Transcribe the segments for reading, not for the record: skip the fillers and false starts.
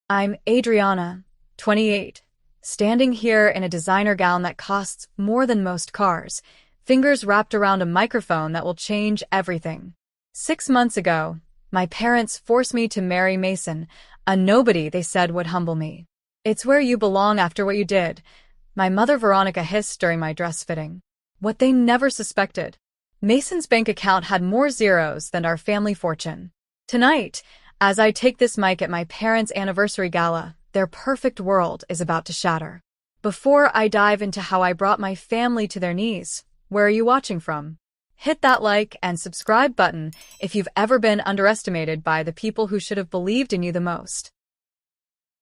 I'm Adriana, 28, standing here in a designer gown that costs more than most cars, fingers wrapped around a microphone that will change everything. 6 months ago, my parents forced me to marry Mason, a nobody they said would humble me. "It's where you belong after what you did," my mother Veronica hissed during my dress fitting. What they never suspected. Mason's bank account had more zeros than our family fortune. Tonight, as I take this mic at my parents' anniversary gala, their perfect world is about to shatter. Before I dive into how I brought my family to their knees, where are you watching from? Hit that like and subscribe button if you've ever been underestimated by the people who should have believed in you the most.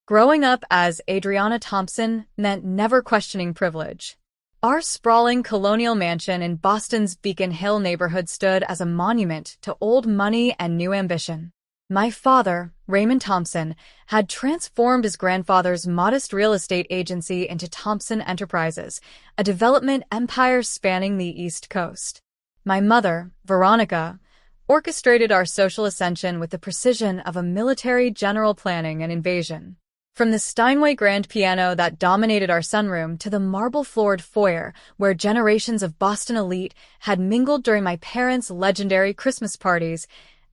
Growing up as Adriana Thompson meant never questioning privilege. Our sprawling colonial mansion in Boston's Beacon Hill neighborhood stood as a monument to old money and new ambition. My father, Raymond Thompson, had transformed his grandfather's modest real estate agency into Thompson Enterprises, a development empire spanning the East Coast. My mother, Veronica, orchestrated our social ascension with the precision of a military general planning an invasion. From the Steinway grand piano that dominated our sunroom to the marble-floored foyer where generations of Boston elite had mingled during my parents' legendary Christmas parties,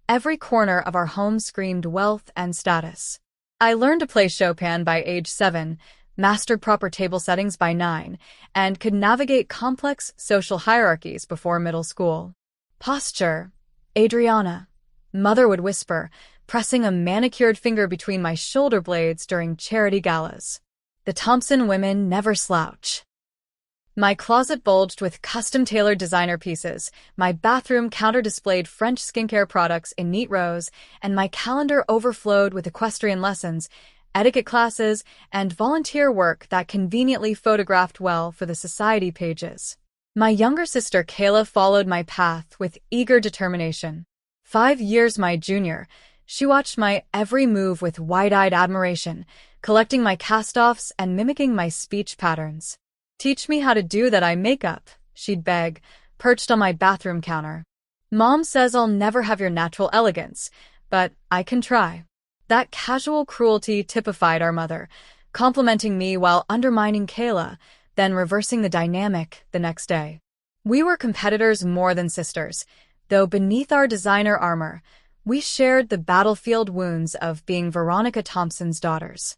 every corner of our home screamed wealth and status. I learned to play Chopin by age 7, mastered proper table settings by 9, and could navigate complex social hierarchies before middle school. Posture, Adriana, mother would whisper, pressing a manicured finger between my shoulder blades during charity galas. The Thompson women never slouch. My closet bulged with custom-tailored designer pieces, my bathroom counter-displayed French skincare products in neat rows, and my calendar overflowed with equestrian lessons, etiquette classes, and volunteer work that conveniently photographed well for the society pages. My younger sister Kayla followed my path with eager determination. 5 years my junior, she watched my every move with wide-eyed admiration, collecting my cast-offs and mimicking my speech patterns. "Teach me how to do that eye makeup," she'd beg, perched on my bathroom counter. "Mom says I'll never have your natural elegance, but I can try." That casual cruelty typified our mother, complimenting me while undermining Kayla, then reversing the dynamic the next day. We were competitors more than sisters, though beneath our designer armor, we shared the battlefield wounds of being Veronica Thompson's daughters.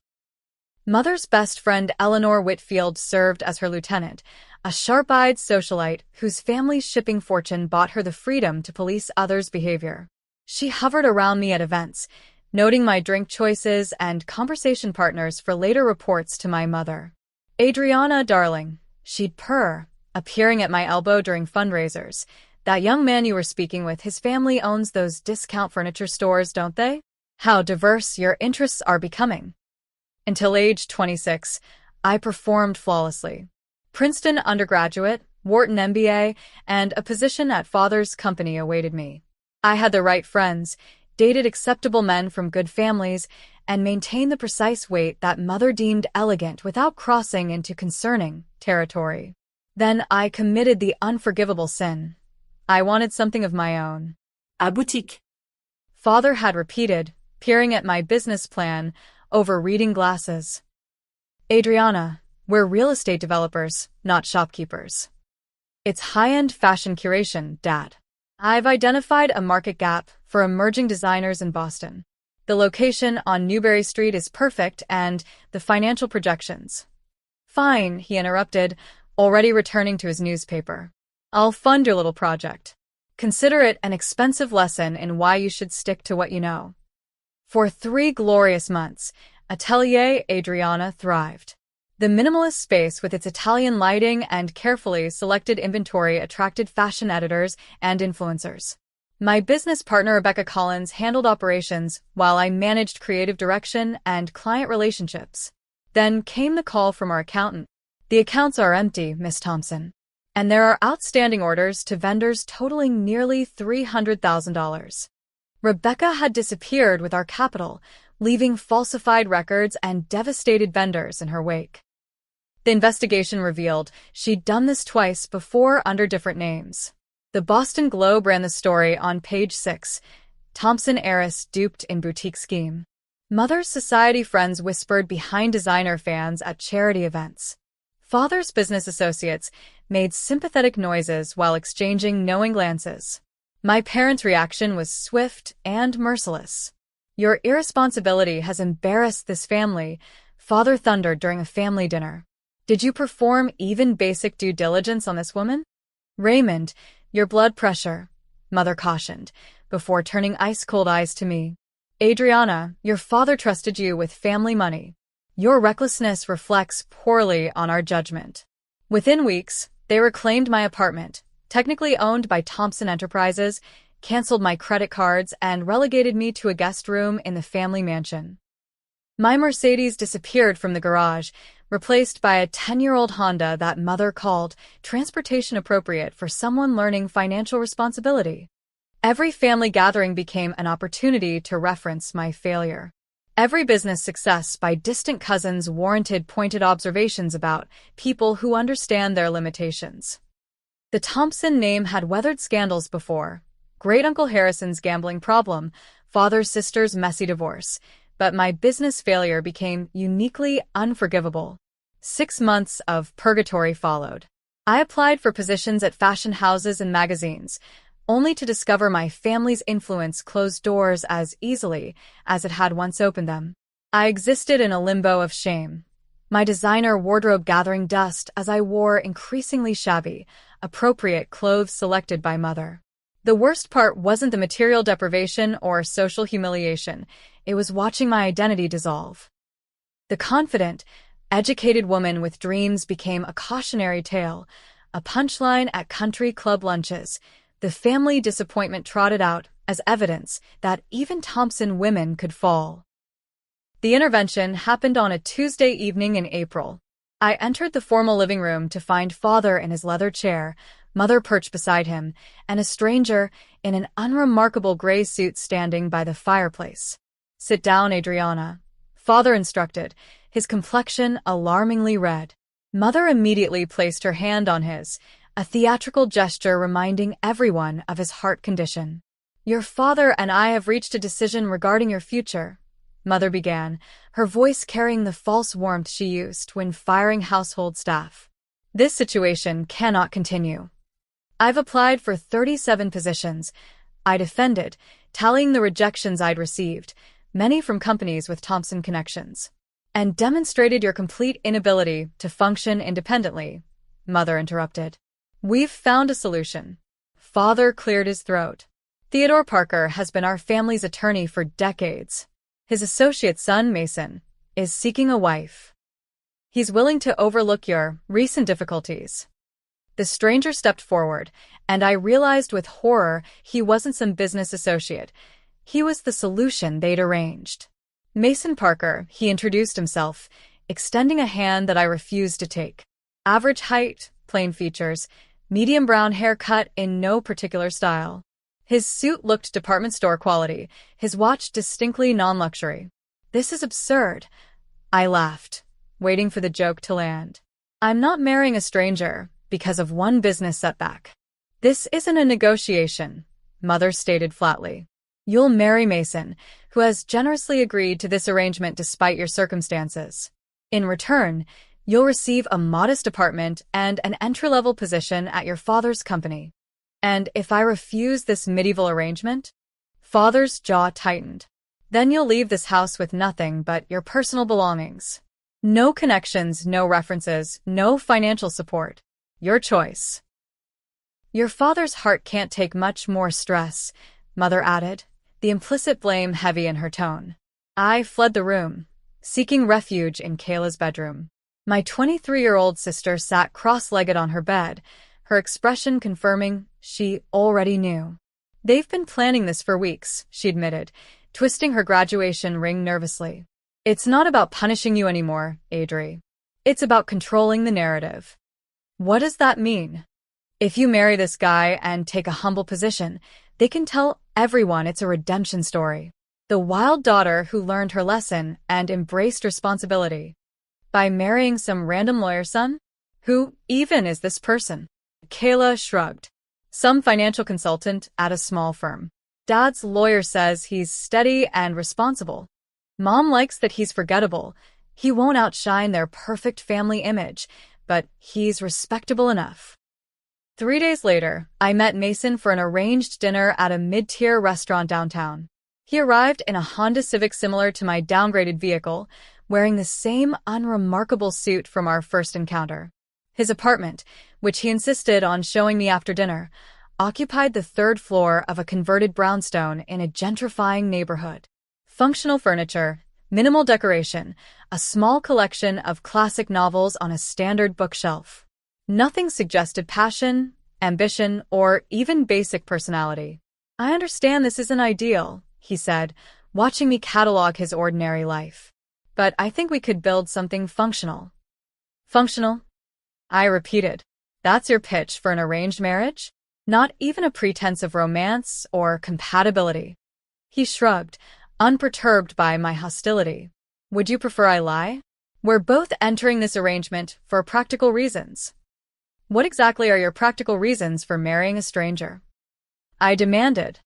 Mother's best friend Eleanor Whitfield served as her lieutenant, a sharp-eyed socialite whose family's shipping fortune bought her the freedom to police others' behavior. She hovered around me at events, noting my drink choices and conversation partners for later reports to my mother. "Adriana, darling," she'd purr, appearing at my elbow during fundraisers. "That young man you were speaking with, his family owns those discount furniture stores, don't they? How diverse your interests are becoming." Until age 26, I performed flawlessly. Princeton undergraduate, Wharton MBA, and a position at father's company awaited me. I had the right friends, dated acceptable men from good families, and maintained the precise weight that mother deemed elegant without crossing into concerning territory. Then I committed the unforgivable sin. I wanted something of my own. À boutique. Father had repeated, peering at my business plan over reading glasses. "Adriana, we're real estate developers, not shopkeepers. It's high-end fashion curation, Dad. I've identified a market gap for emerging designers in Boston. The location on Newbury Street is perfect and the financial projections." "Fine," he interrupted, already returning to his newspaper. "I'll fund your little project. Consider it an expensive lesson in why you should stick to what you know." For 3 glorious months, Atelier Adriana thrived. The minimalist space with its Italian lighting and carefully selected inventory attracted fashion editors and influencers. My business partner Rebecca Collins handled operations while I managed creative direction and client relationships. Then came the call from our accountant. "The accounts are empty, Miss Thompson, and there are outstanding orders to vendors totaling nearly $300,000. Rebecca had disappeared with our capital, leaving falsified records and devastated vendors in her wake. The investigation revealed she'd done this twice before under different names. The Boston Globe ran the story on page 6, "Thompson heiress duped in boutique scheme." Mother's society friends whispered behind designer fans at charity events. Father's business associates made sympathetic noises while exchanging knowing glances. My parents' reaction was swift and merciless. "Your irresponsibility has embarrassed this family," Father thundered during a family dinner. "Did you perform even basic due diligence on this woman?" "Raymond, your blood pressure," Mother cautioned, before turning ice-cold eyes to me. "Adriana, your father trusted you with family money. Your recklessness reflects poorly on our judgment." Within weeks, they reclaimed my apartment, technically owned by Thompson Enterprises, canceled my credit cards, and relegated me to a guest room in the family mansion. My Mercedes disappeared from the garage, replaced by a 10-year-old Honda that Mother called transportation appropriate for someone learning financial responsibility. Every family gathering became an opportunity to reference my failure. Every business success by distant cousins warranted pointed observations about people who understand their limitations. The Thompson name had weathered scandals before: Great-Uncle Harrison's gambling problem, father's sister's messy divorce, but my business failure became uniquely unforgivable. 6 months of purgatory followed. I applied for positions at fashion houses and magazines, only to discover my family's influence closed doors as easily as it had once opened them. I existed in a limbo of shame, my designer wardrobe gathering dust as I wore increasingly shabby, appropriate clothes selected by Mother. The worst part wasn't the material deprivation or social humiliation, it was watching my identity dissolve. The confident, educated woman with dreams became a cautionary tale, a punchline at country club lunches. The family disappointment trotted out as evidence that even Thompson women could fall. The intervention happened on a Tuesday evening in April. I entered the formal living room to find Father in his leather chair, Mother perched beside him, and a stranger in an unremarkable gray suit standing by the fireplace. "Sit down, Adriana," Father instructed, his complexion alarmingly red. Mother immediately placed her hand on his, a theatrical gesture reminding everyone of his heart condition. "Your father and I have reached a decision regarding your future," Mother began, her voice carrying the false warmth she used when firing household staff. "This situation cannot continue. I've applied for 37 positions," I defended, tallying the rejections I'd received, many from companies with Thompson connections. "And demonstrated your complete inability to function independently," Mother interrupted. "We've found a solution." Father cleared his throat. "Theodore Parker has been our family's attorney for decades. His associate son, Mason, is seeking a wife. He's willing to overlook your recent difficulties." The stranger stepped forward, and I realized with horror he wasn't some business associate. He was the solution they'd arranged. "Mason Parker," he introduced himself, extending a hand that I refused to take. Average height, plain features, medium brown hair cut in no particular style. His suit looked department store quality, his watch distinctly non-luxury. "This is absurd," I laughed, waiting for the joke to land. "I'm not marrying a stranger because of one business setback." "This isn't a negotiation," Mother stated flatly. "You'll marry Mason, who has generously agreed to this arrangement despite your circumstances. In return, you'll receive a modest apartment and an entry-level position at your father's company. And if I refuse this medieval arrangement?" Father's jaw tightened. "Then you'll leave this house with nothing but your personal belongings. No connections, no references, no financial support. Your choice." "Your father's heart can't take much more stress," Mother added, the implicit blame heavy in her tone. I fled the room, seeking refuge in Kayla's bedroom. My 23-year-old sister sat cross-legged on her bed, her expression confirming she already knew. "They've been planning this for weeks," she admitted, twisting her graduation ring nervously. "It's not about punishing you anymore, Adri. It's about controlling the narrative." "What does that mean?" "If you marry this guy and take a humble position, they can tell everyone it's a redemption story. The wild daughter who learned her lesson and embraced responsibility. By marrying some random lawyer son? Who even is this person?" Kayla shrugged. "Some financial consultant at a small firm. Dad's lawyer says he's steady and responsible." Mom likes that he's forgettable. He won't outshine their perfect family image, but he's respectable enough. 3 days later, I met Mason for an arranged dinner at a mid-tier restaurant downtown. He arrived in a Honda Civic similar to my downgraded vehicle, wearing the same unremarkable suit from our first encounter. His apartment, which he insisted on showing me after dinner, occupied the third floor of a converted brownstone in a gentrifying neighborhood. Functional furniture, minimal decoration, a small collection of classic novels on a standard bookshelf. Nothing suggested passion, ambition, or even basic personality. "I understand this isn't ideal," he said, watching me catalog his ordinary life. "But I think we could build something functional." "Functional?" I repeated. "That's your pitch for an arranged marriage? Not even a pretense of romance or compatibility?" He shrugged, unperturbed by my hostility. "Would you prefer I lie? We're both entering this arrangement for practical reasons." "What exactly are your practical reasons for marrying a stranger?" I demanded.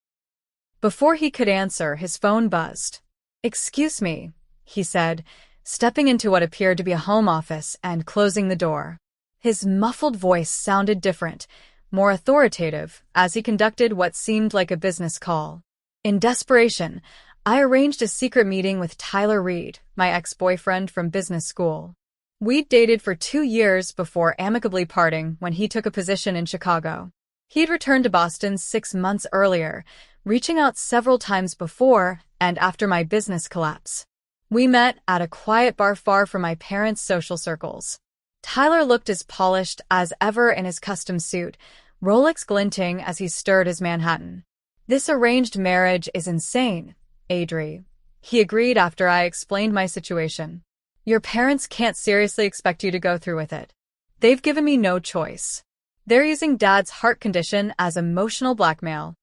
Before he could answer, his phone buzzed. "Excuse me," he said, stepping into what appeared to be a home office and closing the door. His muffled voice sounded different, more authoritative, as he conducted what seemed like a business call. In desperation, I arranged a secret meeting with Tyler Reed, my ex-boyfriend from business school. We'd dated for 2 years before amicably parting when he took a position in Chicago. He'd returned to Boston 6 months earlier, reaching out several times before and after my business collapse. We met at a quiet bar far from my parents' social circles. Tyler looked as polished as ever in his custom suit, Rolex glinting as he stirred his Manhattan. "This arranged marriage is insane, Adri," he agreed after I explained my situation. "Your parents can't seriously expect you to go through with it. They've given me no choice. They're using Dad's heart condition as emotional blackmail."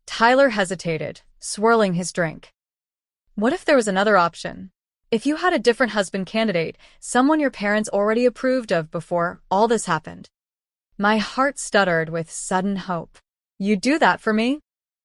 Tyler hesitated, swirling his drink. "What if there was another option? If you had a different husband candidate, someone your parents already approved of before all this happened?" My heart stuttered with sudden hope. "You'd do that for me?"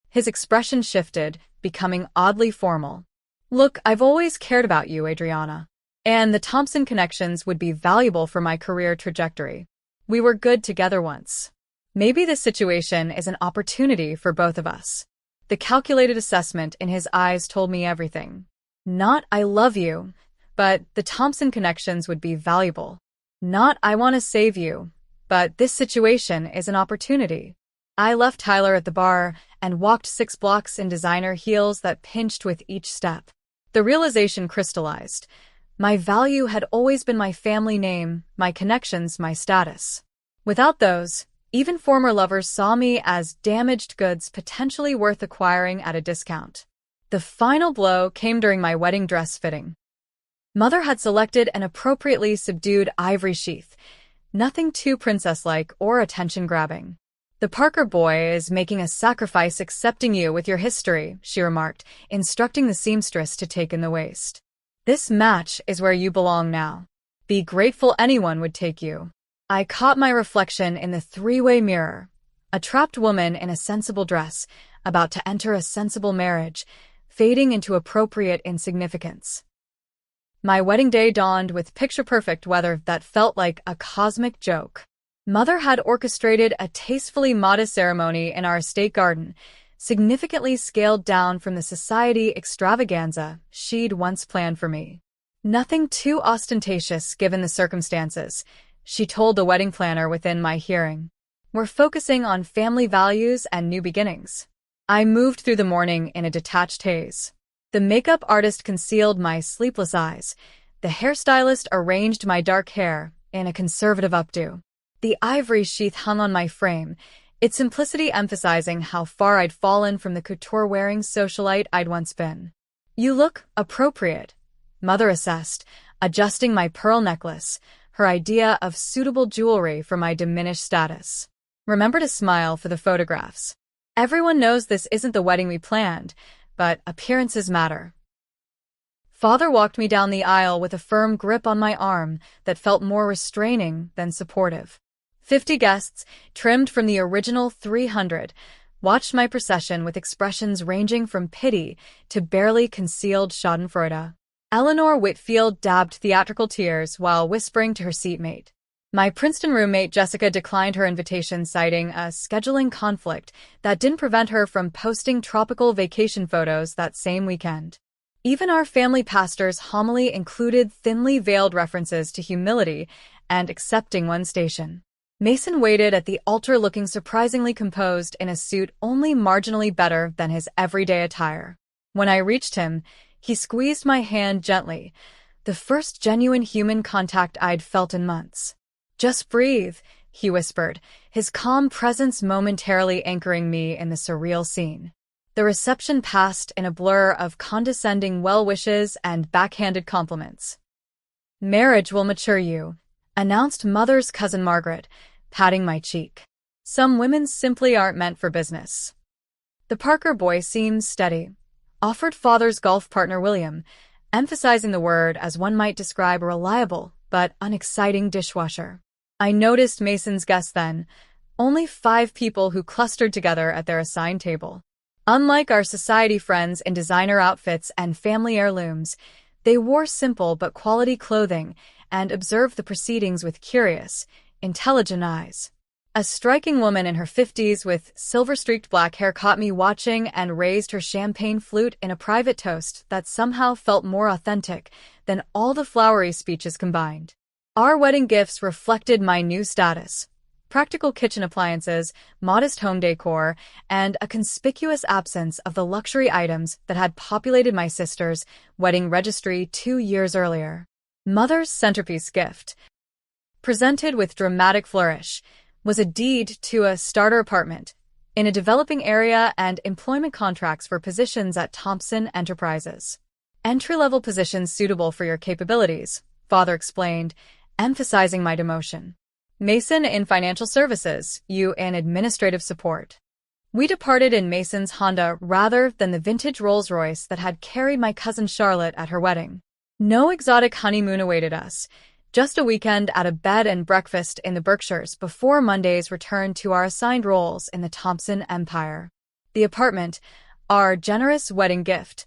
His expression shifted, becoming oddly formal. "Look, I've always cared about you, Adriana. And the Thompson connections would be valuable for my career trajectory. We were good together once. Maybe this situation is an opportunity for both of us." The calculated assessment in his eyes told me everything. Not "I love you," but the Thompson connections would be valuable. Not "I want to save you," but this situation is an opportunity. I left Tyler at the bar and walked 6 blocks in designer heels that pinched with each step. The realization crystallized. My value had always been my family name, my connections, my status. Without those, even former lovers saw me as damaged goods potentially worth acquiring at a discount. The final blow came during my wedding dress fitting. Mother had selected an appropriately subdued ivory sheath, nothing too princess-like or attention-grabbing. "The Parker boy is making a sacrifice accepting you with your history," she remarked, instructing the seamstress to take in the waist. "This match is where you belong now. Be grateful anyone would take you." I caught my reflection in the 3-way mirror, a trapped woman in a sensible dress, about to enter a sensible marriage, fading into appropriate insignificance. My wedding day dawned with picture-perfect weather that felt like a cosmic joke. Mother had orchestrated a tastefully modest ceremony in our estate garden, significantly scaled down from the society extravaganza she'd once planned for me. "Nothing too ostentatious given the circumstances," she told the wedding planner within my hearing. "We're focusing on family values and new beginnings." I moved through the morning in a detached haze. The makeup artist concealed my sleepless eyes. The hairstylist arranged my dark hair in a conservative updo. The ivory sheath hung on my frame, its simplicity emphasizing how far I'd fallen from the couture-wearing socialite I'd once been. "You look appropriate," Mother assessed, adjusting my pearl necklace, her idea of suitable jewelry for my diminished status. "Remember to smile for the photographs. Everyone knows this isn't the wedding we planned, but appearances matter." Father walked me down the aisle with a firm grip on my arm that felt more restraining than supportive. 50 guests, trimmed from the original 300, watched my procession with expressions ranging from pity to barely concealed schadenfreude. Eleanor Whitfield dabbed theatrical tears while whispering to her seatmate. My Princeton roommate Jessica declined her invitation, citing a scheduling conflict that didn't prevent her from posting tropical vacation photos that same weekend. Even our family pastor's homily included thinly veiled references to humility and accepting one's station. Mason waited at the altar looking surprisingly composed in a suit only marginally better than his everyday attire. When I reached him, he squeezed my hand gently, the first genuine human contact I'd felt in months. "Just breathe," he whispered, his calm presence momentarily anchoring me in the surreal scene. The reception passed in a blur of condescending well wishes and backhanded compliments. "Marriage will mature you," announced Mother's cousin Margaret, patting my cheek. "Some women simply aren't meant for business." "The Parker boy seems steady," offered Father's golf partner William, emphasizing the word as one might describe a reliable but unexciting dishwasher. I noticed Mason's guests then, only 5 people who clustered together at their assigned table. Unlike our society friends in designer outfits and family heirlooms, they wore simple but quality clothing and observed the proceedings with curious, intelligent eyes. A striking woman in her 50s with silver-streaked black hair caught me watching and raised her champagne flute in a private toast that somehow felt more authentic than all the flowery speeches combined. Our wedding gifts reflected my new status: practical kitchen appliances, modest home decor, and a conspicuous absence of the luxury items that had populated my sister's wedding registry 2 years earlier. Mother's centerpiece gift, presented with dramatic flourish, was a deed to a starter apartment in a developing area and employment contracts for positions at Thompson Enterprises. "Entry-level positions suitable for your capabilities," Father explained, emphasizing my demotion. "Mason in financial services, you in administrative support." We departed in Mason's Honda rather than the vintage Rolls-Royce that had carried my cousin Charlotte at her wedding. No exotic honeymoon awaited us, just a weekend at a bed and breakfast in the Berkshires before Monday's return to our assigned roles in the Thompson empire. The apartment, our generous wedding gift,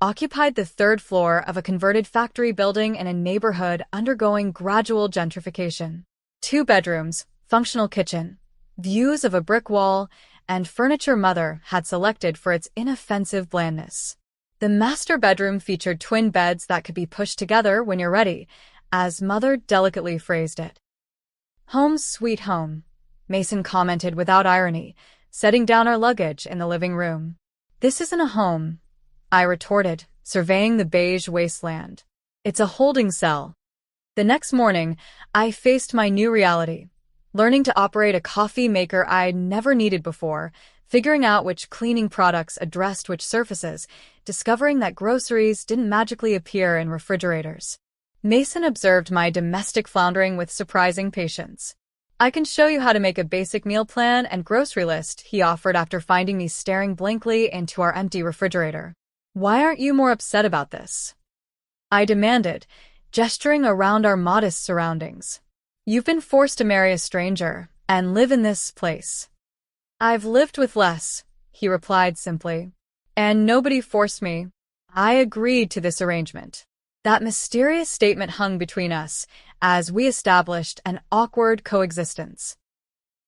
occupied the 3rd floor of a converted factory building in a neighborhood undergoing gradual gentrification. 2 bedrooms, functional kitchen, views of a brick wall, and furniture Mother had selected for its inoffensive blandness. The master bedroom featured twin beds that could be pushed together when you're ready, as Mother delicately phrased it. "Home sweet home," Mason commented without irony, setting down our luggage in the living room. "This isn't a home," I retorted, surveying the beige wasteland. "It's a holding cell." The next morning, I faced my new reality, learning to operate a coffee maker I'd never needed before, figuring out which cleaning products addressed which surfaces, discovering that groceries didn't magically appear in refrigerators. Mason observed my domestic floundering with surprising patience. "I can show you how to make a basic meal plan and grocery list," he offered after finding me staring blankly into our empty refrigerator. "Why aren't you more upset about this?" I demanded, gesturing around our modest surroundings. "You've been forced to marry a stranger and live in this place." "I've lived with less," he replied simply. "And nobody forced me. I agreed to this arrangement." That mysterious statement hung between us as we established an awkward coexistence.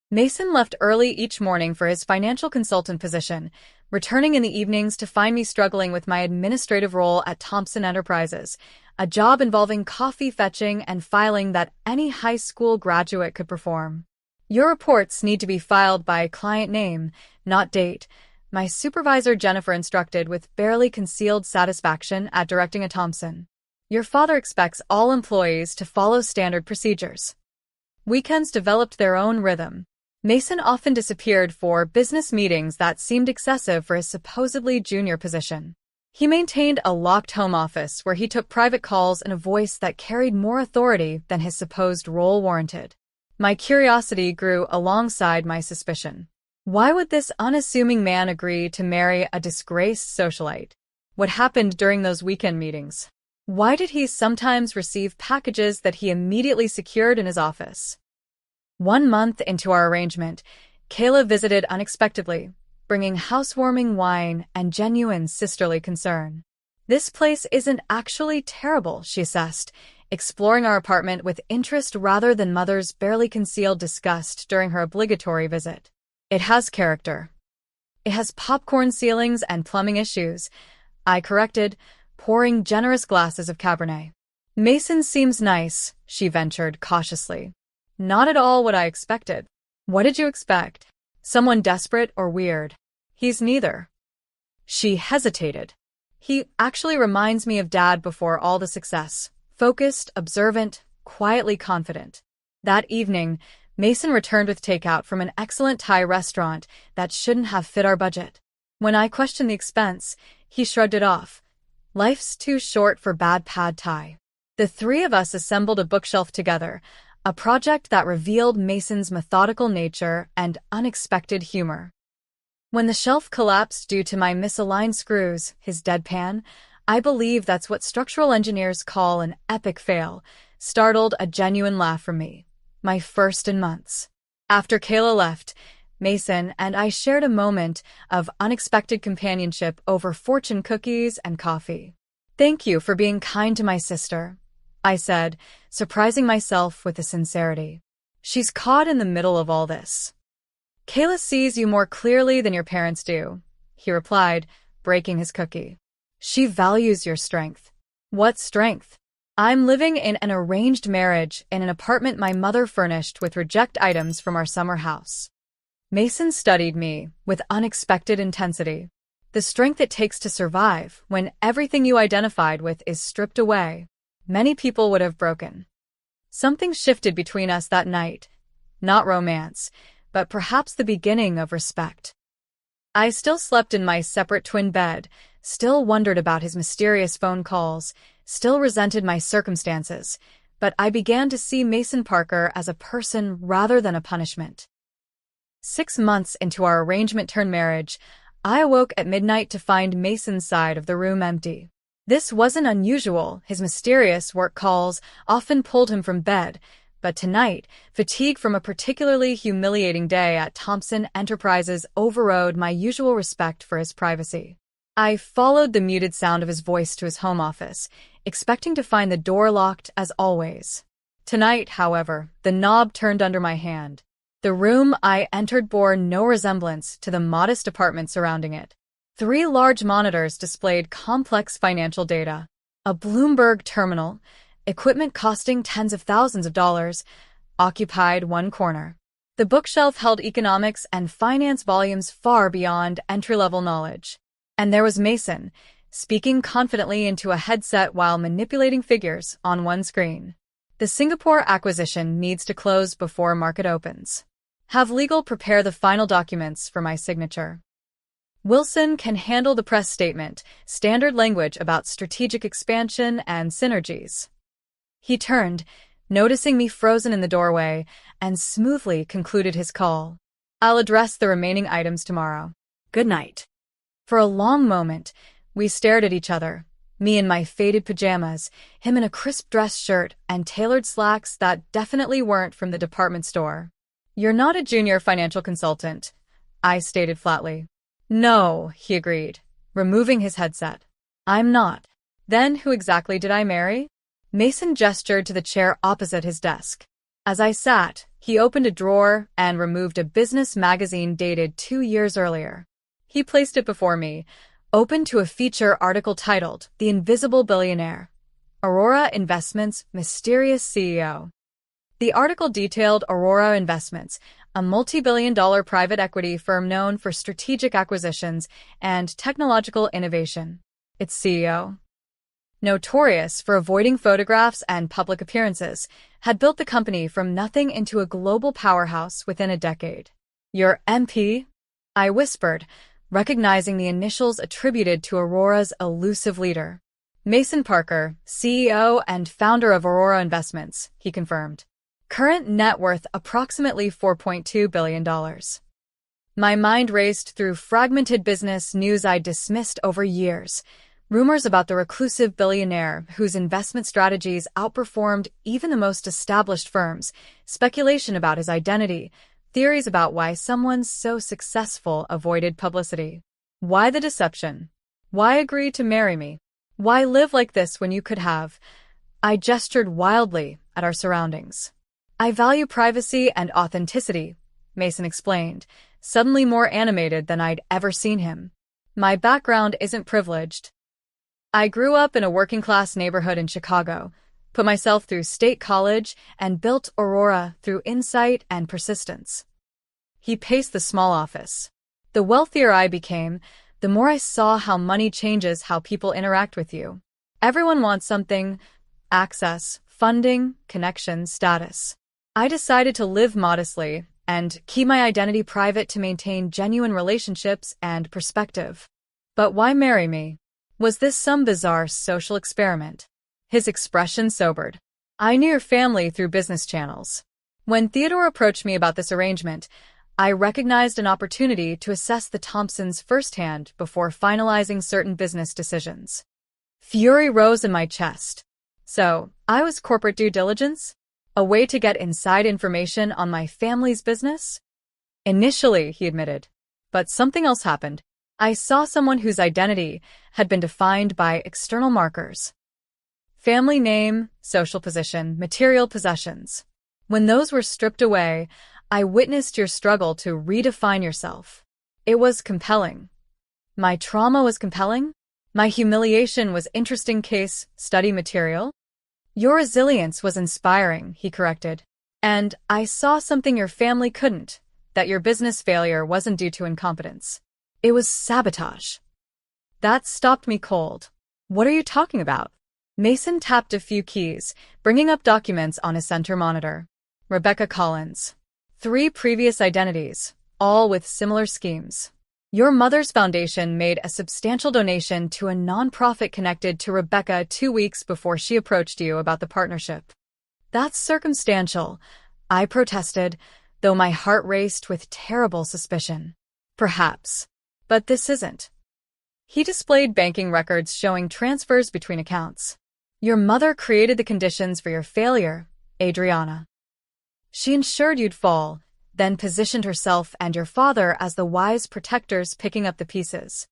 Mason left early each morning for his financial consultant position, returning in the evenings to find me struggling with my administrative role at Thompson Enterprises, a job involving coffee fetching and filing that any high school graduate could perform. "Your reports need to be filed by client name, not date," my supervisor Jennifer instructed with barely concealed satisfaction at directing a Thompson. "Your father expects all employees to follow standard procedures." Weekends developed their own rhythm. Mason often disappeared for business meetings that seemed excessive for his supposedly junior position. He maintained a locked home office where he took private calls in a voice that carried more authority than his supposed role warranted. My curiosity grew alongside my suspicion. Why would this unassuming man agree to marry a disgraced socialite? What happened during those weekend meetings? Why did he sometimes receive packages that he immediately secured in his office? 1 month into our arrangement, Kayla visited unexpectedly, bringing housewarming wine and genuine sisterly concern. This place isn't actually terrible, she assessed, exploring our apartment with interest rather than mother's barely concealed disgust during her obligatory visit. It has character. It has popcorn ceilings and plumbing issues, I corrected, pouring generous glasses of Cabernet. Mason seems nice, she ventured cautiously. Not at all what I expected. What did you expect? Someone desperate or weird? He's neither. She hesitated. He actually reminds me of Dad before all the success. Focused, observant, quietly confident. That evening, Mason returned with takeout from an excellent Thai restaurant that shouldn't have fit our budget. When I questioned the expense, he shrugged it off. Life's too short for bad pad Thai. The three of us assembled a bookshelf together, a project that revealed Mason's methodical nature and unexpected humor. When the shelf collapsed due to my misaligned screws, his deadpan, I believe that's what structural engineers call an epic fail, startled a genuine laugh from me. My first in months. After Kayla left, Mason and I shared a moment of unexpected companionship over fortune cookies and coffee. Thank you for being kind to my sister, I said, surprising myself with the sincerity. She's caught in the middle of all this. Kayla sees you more clearly than your parents do, he replied, breaking his cookie. She values your strength. What strength? I'm living in an arranged marriage in an apartment my mother furnished with reject items from our summer house. Mason studied me with unexpected intensity. The strength it takes to survive when everything you identified with is stripped away. Many people would have broken. Something shifted between us that night. Not romance, but perhaps the beginning of respect. I still slept in my separate twin bed, still wondered about his mysterious phone calls, still resented my circumstances, but I began to see Mason Parker as a person rather than a punishment. 6 months into our arrangement-turned-marriage, I awoke at midnight to find Mason's side of the room empty. This wasn't unusual. His mysterious work calls often pulled him from bed, but tonight, fatigue from a particularly humiliating day at Thompson Enterprises overrode my usual respect for his privacy. I followed the muted sound of his voice to his home office, expecting to find the door locked as always. Tonight, however, the knob turned under my hand. The room I entered bore no resemblance to the modest apartment surrounding it. 3 large monitors displayed complex financial data. A Bloomberg terminal, equipment costing tens of thousands of dollars, occupied one corner. The bookshelf held economics and finance volumes far beyond entry-level knowledge. And there was Mason, speaking confidently into a headset while manipulating figures on one screen. The Singapore acquisition needs to close before market opens. Have legal prepare the final documents for my signature. Wilson can handle the press statement, standard language about strategic expansion and synergies. He turned, noticing me frozen in the doorway, and smoothly concluded his call. I'll address the remaining items tomorrow. Good night. For a long moment, we stared at each other, me in my faded pajamas, him in a crisp dress shirt and tailored slacks that definitely weren't from the department store. You're not a junior financial consultant, I stated flatly. No, he agreed, removing his headset. I'm not. Then who exactly did I marry? Mason gestured to the chair opposite his desk. As I sat, he opened a drawer and removed a business magazine dated 2 years earlier. He placed it before me, open to a feature article titled The Invisible Billionaire, Aurora Investments' Mysterious CEO. The article detailed Aurora Investments, a multi-billion-dollar private equity firm known for strategic acquisitions and technological innovation. Its CEO, notorious for avoiding photographs and public appearances, had built the company from nothing into a global powerhouse within a decade. Your MP? I whispered, recognizing the initials attributed to Aurora's elusive leader. Mason Parker, CEO and founder of Aurora Investments, he confirmed. Current net worth approximately $4.2 billion. My mind raced through fragmented business news I dismissed over years. Rumors about the reclusive billionaire whose investment strategies outperformed even the most established firms, speculation about his identity, theories about why someone so successful avoided publicity. Why the deception? Why agree to marry me? Why live like this when you could have? I gestured wildly at our surroundings. I value privacy and authenticity, Mason explained, suddenly more animated than I'd ever seen him. My background isn't privileged. I grew up in a working-class neighborhood in Chicago, put myself through state college, and built Aurora through insight and persistence. He paced the small office. The wealthier I became, the more I saw how money changes how people interact with you. Everyone wants something: access, funding, connection, status. I decided to live modestly and keep my identity private to maintain genuine relationships and perspective. But why marry me? Was this some bizarre social experiment? His expression sobered. I knew your family through business channels. When Theodore approached me about this arrangement, I recognized an opportunity to assess the Thompsons firsthand before finalizing certain business decisions. Fury rose in my chest. So, I was corporate due diligence? A way to get inside information on my family's business? Initially, he admitted. But something else happened. I saw someone whose identity had been defined by external markers. Family name, social position, material possessions. When those were stripped away, I witnessed your struggle to redefine yourself. It was compelling. My trauma was compelling? My humiliation was interesting case study material? Your resilience was inspiring, he corrected. And I saw something your family couldn't, that your business failure wasn't due to incompetence. It was sabotage. That stopped me cold. What are you talking about? Mason tapped a few keys, bringing up documents on his center monitor. Rebecca Collins. 3 previous identities, all with similar schemes. Your mother's foundation made a substantial donation to a nonprofit connected to Rebecca 2 weeks before she approached you about the partnership. That's circumstantial, I protested, though my heart raced with terrible suspicion. Perhaps. But this isn't. He displayed banking records showing transfers between accounts. Your mother created the conditions for your failure, Adriana. She ensured you'd fall, then positioned herself and your father as the wise protectors picking up the pieces.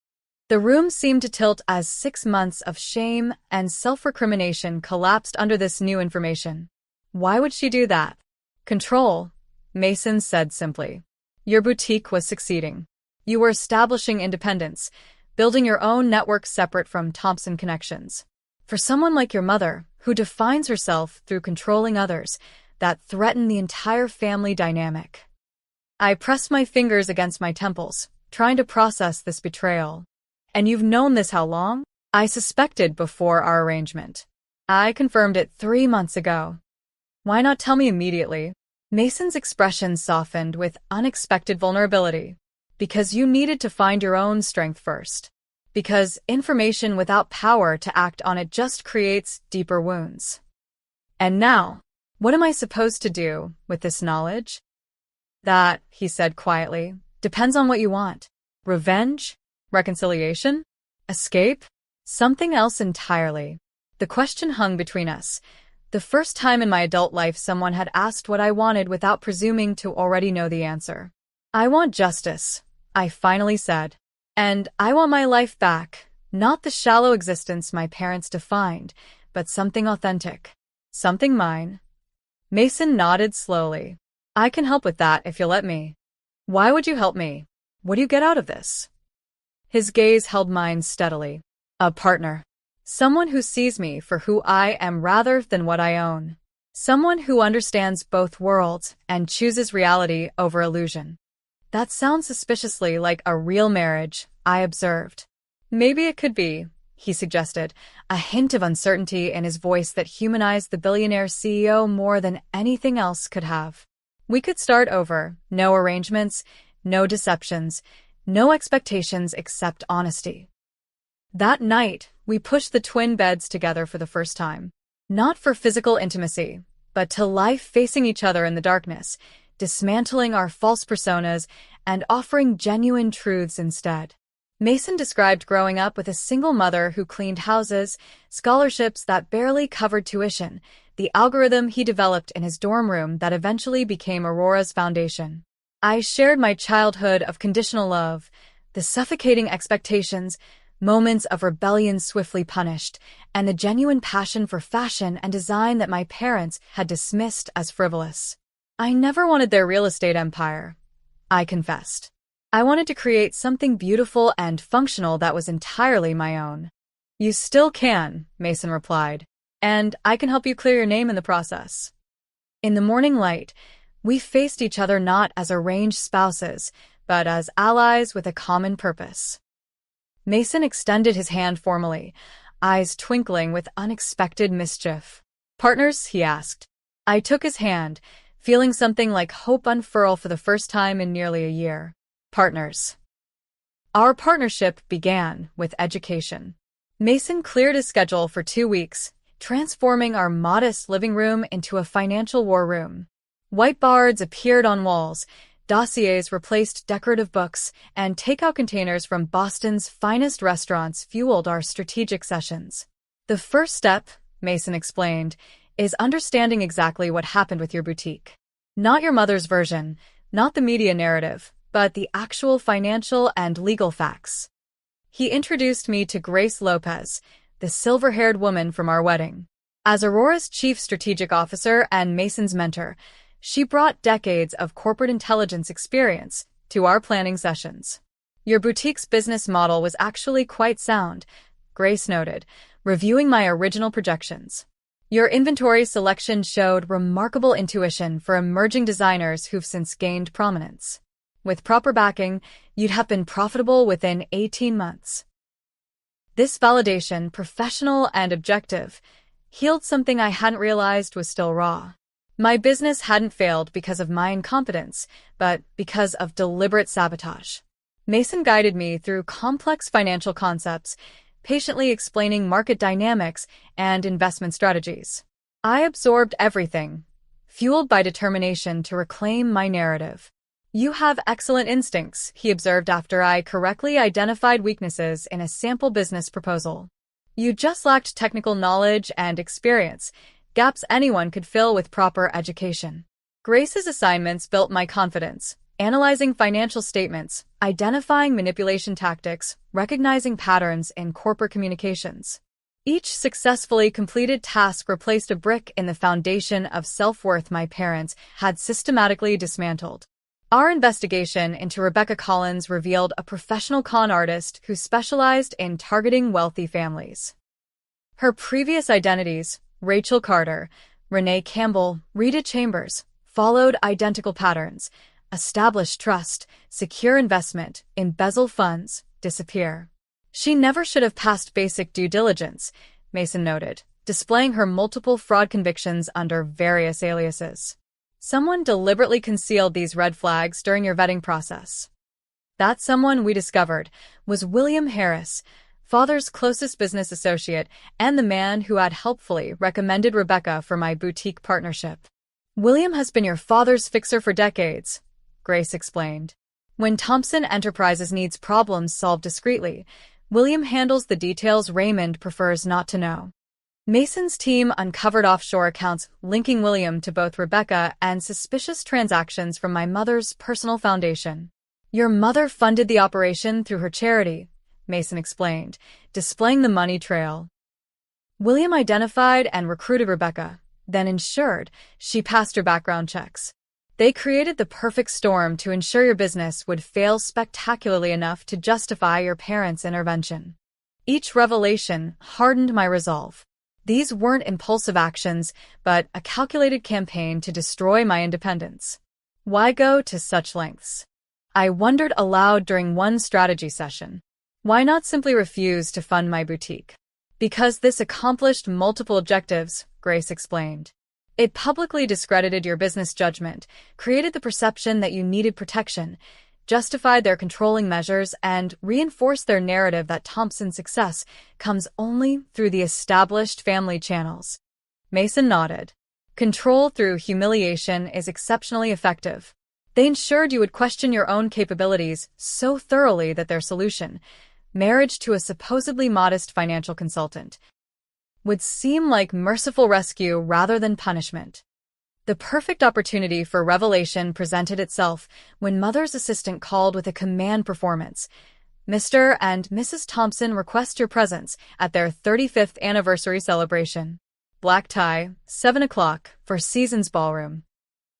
The room seemed to tilt as 6 months of shame and self-recrimination collapsed under this new information. Why would she do that? Control, Mason said simply. Your boutique was succeeding. You were establishing independence, building your own network separate from Thompson connections. For someone like your mother, who defines herself through controlling others, that threatened the entire family dynamic. I pressed my fingers against my temples, trying to process this betrayal. And you've known this how long? I suspected before our arrangement. I confirmed it 3 months ago. Why not tell me immediately? Mason's expression softened with unexpected vulnerability. Because you needed to find your own strength first. Because information without power to act on it just creates deeper wounds. And now, what am I supposed to do with this knowledge? That, he said quietly, depends on what you want. Revenge? Reconciliation? Escape? Something else entirely. The question hung between us. The first time in my adult life someone had asked what I wanted without presuming to already know the answer. I want justice, I finally said. And I want my life back, not the shallow existence my parents defined, but something authentic. Something mine. Mason nodded slowly. I can help with that if you'll let me. Why would you help me? What do you get out of this? His gaze held mine steadily. A partner. Someone who sees me for who I am rather than what I own. Someone who understands both worlds and chooses reality over illusion. That sounds suspiciously like a real marriage, I observed. Maybe it could be, he suggested, a hint of uncertainty in his voice that humanized the billionaire CEO more than anything else could have. We could start over, no arrangements, no deceptions, no expectations except honesty. That night, we pushed the twin beds together for the first time. Not for physical intimacy, but to life facing each other in the darkness, dismantling our false personas and offering genuine truths instead. Mason described growing up with a single mother who cleaned houses, scholarships that barely covered tuition, the algorithm he developed in his dorm room that eventually became Aurora's foundation. I shared my childhood of conditional love, the suffocating expectations, moments of rebellion swiftly punished, and the genuine passion for fashion and design that my parents had dismissed as frivolous. I never wanted their real estate empire, I confessed. I wanted to create something beautiful and functional that was entirely my own. You still can, Mason replied, and I can help you clear your name in the process. In the morning light, we faced each other not as arranged spouses, but as allies with a common purpose. Mason extended his hand formally, eyes twinkling with unexpected mischief. Partners? He asked. I took his hand, feeling something like hope unfurl for the first time in nearly a year. Partners. Our partnership began with education. Mason cleared his schedule for 2 weeks, transforming our modest living room into a financial war room. Whiteboards appeared on walls, dossiers replaced decorative books, and takeout containers from Boston's finest restaurants fueled our strategic sessions. The first step, Mason explained, is understanding exactly what happened with your boutique. Not your mother's version, not the media narrative, but the actual financial and legal facts. He introduced me to Grace Lopez, the silver-haired woman from our wedding. As Aurora's chief strategic officer and Mason's mentor, she brought decades of corporate intelligence experience to our planning sessions. Your boutique's business model was actually quite sound, Grace noted, reviewing my original projections. Your inventory selection showed remarkable intuition for emerging designers who've since gained prominence. With proper backing, you'd have been profitable within 18 months. This validation, professional and objective, healed something I hadn't realized was still raw. My business hadn't failed because of my incompetence, but because of deliberate sabotage. Mason guided me through complex financial concepts, patiently explaining market dynamics and investment strategies. I absorbed everything, fueled by determination to reclaim my narrative. You have excellent instincts, he observed after I correctly identified weaknesses in a sample business proposal. You just lacked technical knowledge and experience, gaps anyone could fill with proper education. Grace's assignments built my confidence, analyzing financial statements, identifying manipulation tactics, recognizing patterns in corporate communications. Each successfully completed task replaced a brick in the foundation of self-worth my parents had systematically dismantled. Our investigation into Rebecca Collins revealed a professional con artist who specialized in targeting wealthy families. Her previous identities, Rachel Carter, Renee Campbell, Rita Chambers, followed identical patterns: establish trust, secure investment, embezzle funds, disappear. She never should have passed basic due diligence, Mason noted, displaying her multiple fraud convictions under various aliases. Someone deliberately concealed these red flags during your vetting process. That someone, we discovered, was William Harris, father's closest business associate and the man who had helpfully recommended Rebecca for my boutique partnership. William has been your father's fixer for decades, Grace explained. When Thompson Enterprises needs problems solved discreetly, William handles the details Raymond prefers not to know. Mason's team uncovered offshore accounts linking William to both Rebecca and suspicious transactions from my mother's personal foundation. Your mother funded the operation through her charity, Mason explained, displaying the money trail. William identified and recruited Rebecca, then ensured she passed her background checks. They created the perfect storm to ensure your business would fail spectacularly enough to justify your parents' intervention. Each revelation hardened my resolve. These weren't impulsive actions, but a calculated campaign to destroy my independence. Why go to such lengths? I wondered aloud during one strategy session. Why not simply refuse to fund my boutique? Because this accomplished multiple objectives, Grace explained. It publicly discredited your business judgment, created the perception that you needed protection, justified their controlling measures, and reinforced their narrative that Thompson's success comes only through the established family channels. Mason nodded. Control through humiliation is exceptionally effective. They ensured you would question your own capabilities so thoroughly that their solution, marriage to a supposedly modest financial consultant, would seem like merciful rescue rather than punishment. The perfect opportunity for revelation presented itself when Mother's assistant called with a command performance. Mr. and Mrs. Thompson request your presence at their 35th anniversary celebration. Black tie, 7 o'clock, for Seasons Ballroom.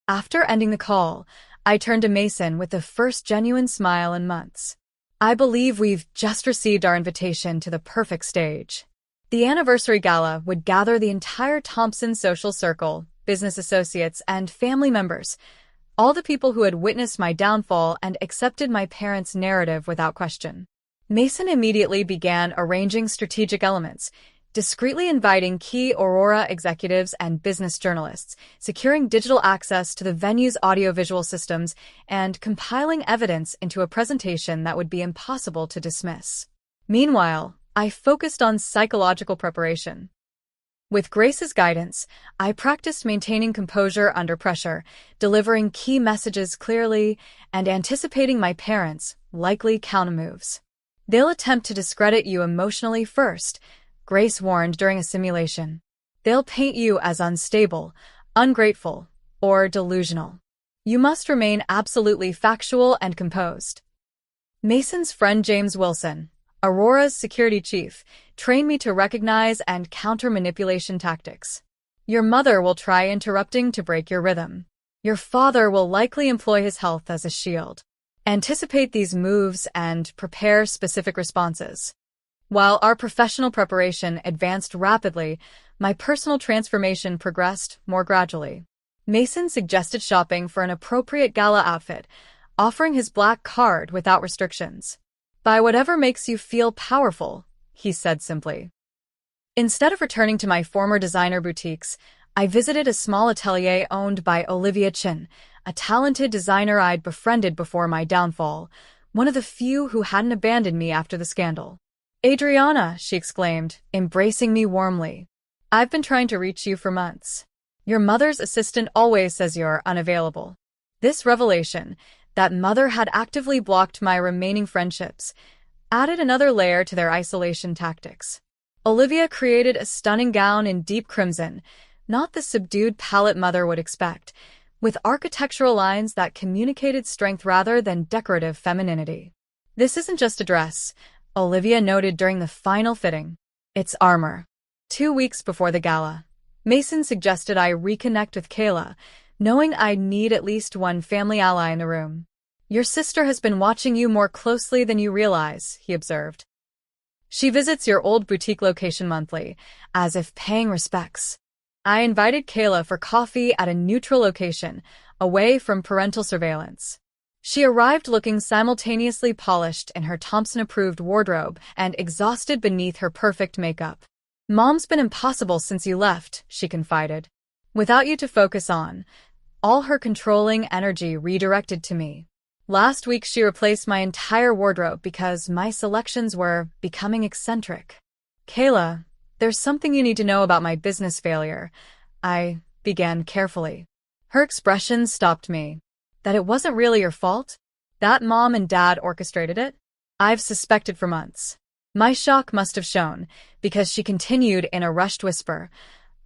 After ending the call, I turned to Mason with the first genuine smile in months. I believe we've just received our invitation to the perfect stage. The anniversary gala would gather the entire Thompson social circle, business associates, and family members, all the people who had witnessed my downfall and accepted my parents' narrative without question. Mason immediately began arranging strategic elements, discreetly inviting key Aurora executives and business journalists, securing digital access to the venue's audiovisual systems, and compiling evidence into a presentation that would be impossible to dismiss. Meanwhile, I focused on psychological preparation. With Grace's guidance, I practiced maintaining composure under pressure, delivering key messages clearly, and anticipating my parents' likely countermoves. "They'll attempt to discredit you emotionally first," Grace warned during a simulation. "They'll paint you as unstable, ungrateful, or delusional. You must remain absolutely factual and composed." Mason's friend James Wilson, Aurora's security chief, trained me to recognize and counter manipulation tactics. "Your mother will try interrupting to break your rhythm. Your father will likely employ his health as a shield. Anticipate these moves and prepare specific responses." While our professional preparation advanced rapidly, my personal transformation progressed more gradually. Mason suggested shopping for an appropriate gala outfit, offering his black card without restrictions. "Buy whatever makes you feel powerful," he said simply. Instead of returning to my former designer boutiques, I visited a small atelier owned by Olivia Chin, a talented designer I'd befriended before my downfall, one of the few who hadn't abandoned me after the scandal. "Adriana," she exclaimed, embracing me warmly. "I've been trying to reach you for months. Your mother's assistant always says you're unavailable." This revelation, that mother had actively blocked my remaining friendships, added another layer to their isolation tactics. Olivia created a stunning gown in deep crimson, not the subdued palette mother would expect, with architectural lines that communicated strength rather than decorative femininity. "This isn't just a dress," Olivia noted during the final fitting. "It's armor." 2 weeks before the gala, Mason suggested I reconnect with Kayla, knowing I'd need at least one family ally in the room. "Your sister has been watching you more closely than you realize," he observed. "She visits your old boutique location monthly, as if paying respects." I invited Kayla for coffee at a neutral location, away from parental surveillance. She arrived looking simultaneously polished in her Thompson-approved wardrobe and exhausted beneath her perfect makeup. "Mom's been impossible since you left," she confided. "Without you to focus on, all her controlling energy redirected to me. Last week she replaced my entire wardrobe because my selections were becoming eccentric." "Kayla, there's something you need to know about my business failure," I began carefully. Her expression stopped me. "That it wasn't really your fault? That Mom and Dad orchestrated it? I've suspected for months." My shock must have shown, because she continued in a rushed whisper.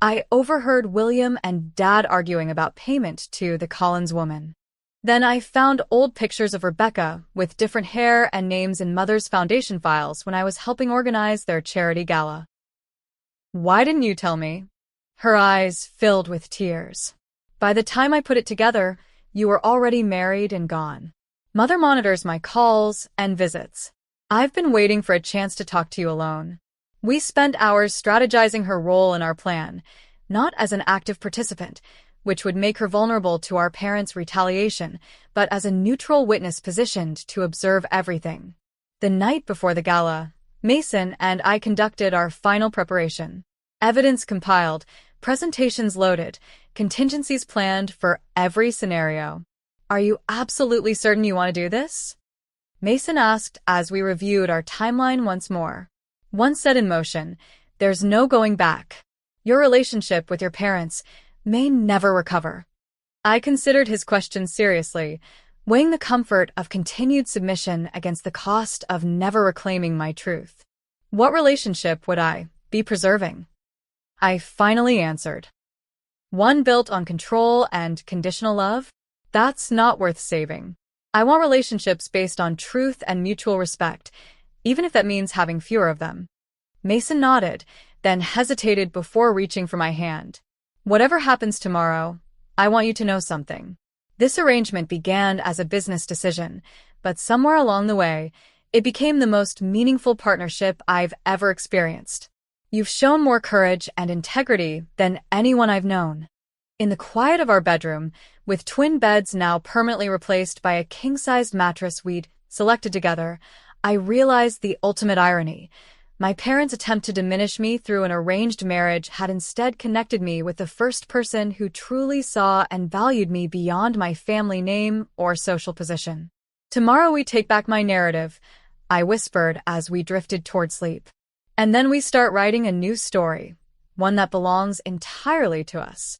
"I overheard William and Dad arguing about payment to the Collins woman. Then I found old pictures of Rebecca with different hair and names in Mother's foundation files when I was helping organize their charity gala." "Why didn't you tell me?" Her eyes filled with tears. "By the time I put it together, you were already married and gone. Mother monitors my calls and visits. I've been waiting for a chance to talk to you alone." We spent hours strategizing her role in our plan, not as an active participant, which would make her vulnerable to our parents' retaliation, but as a neutral witness positioned to observe everything. The night before the gala, Mason and I conducted our final preparation. Evidence compiled, presentations loaded, contingencies planned for every scenario. "Are you absolutely certain you want to do this?" Mason asked as we reviewed our timeline once more. "Once set in motion, there's no going back. Your relationship with your parents may never recover." I considered his question seriously, weighing the comfort of continued submission against the cost of never reclaiming my truth. What relationship would I be preserving? I finally answered. "One built on control and conditional love? That's not worth saving." I want relationships based on truth and mutual respect, even if that means having fewer of them. Mason nodded, then hesitated before reaching for my hand. Whatever happens tomorrow, I want you to know something. This arrangement began as a business decision, but somewhere along the way, it became the most meaningful partnership I've ever experienced. You've shown more courage and integrity than anyone I've known. In the quiet of our bedroom, with twin beds now permanently replaced by a king-sized mattress we'd selected together, I realized the ultimate irony. My parents' attempt to diminish me through an arranged marriage had instead connected me with the first person who truly saw and valued me beyond my family name or social position. Tomorrow we take back my narrative, I whispered as we drifted toward sleep. And then we start writing a new story, one that belongs entirely to us.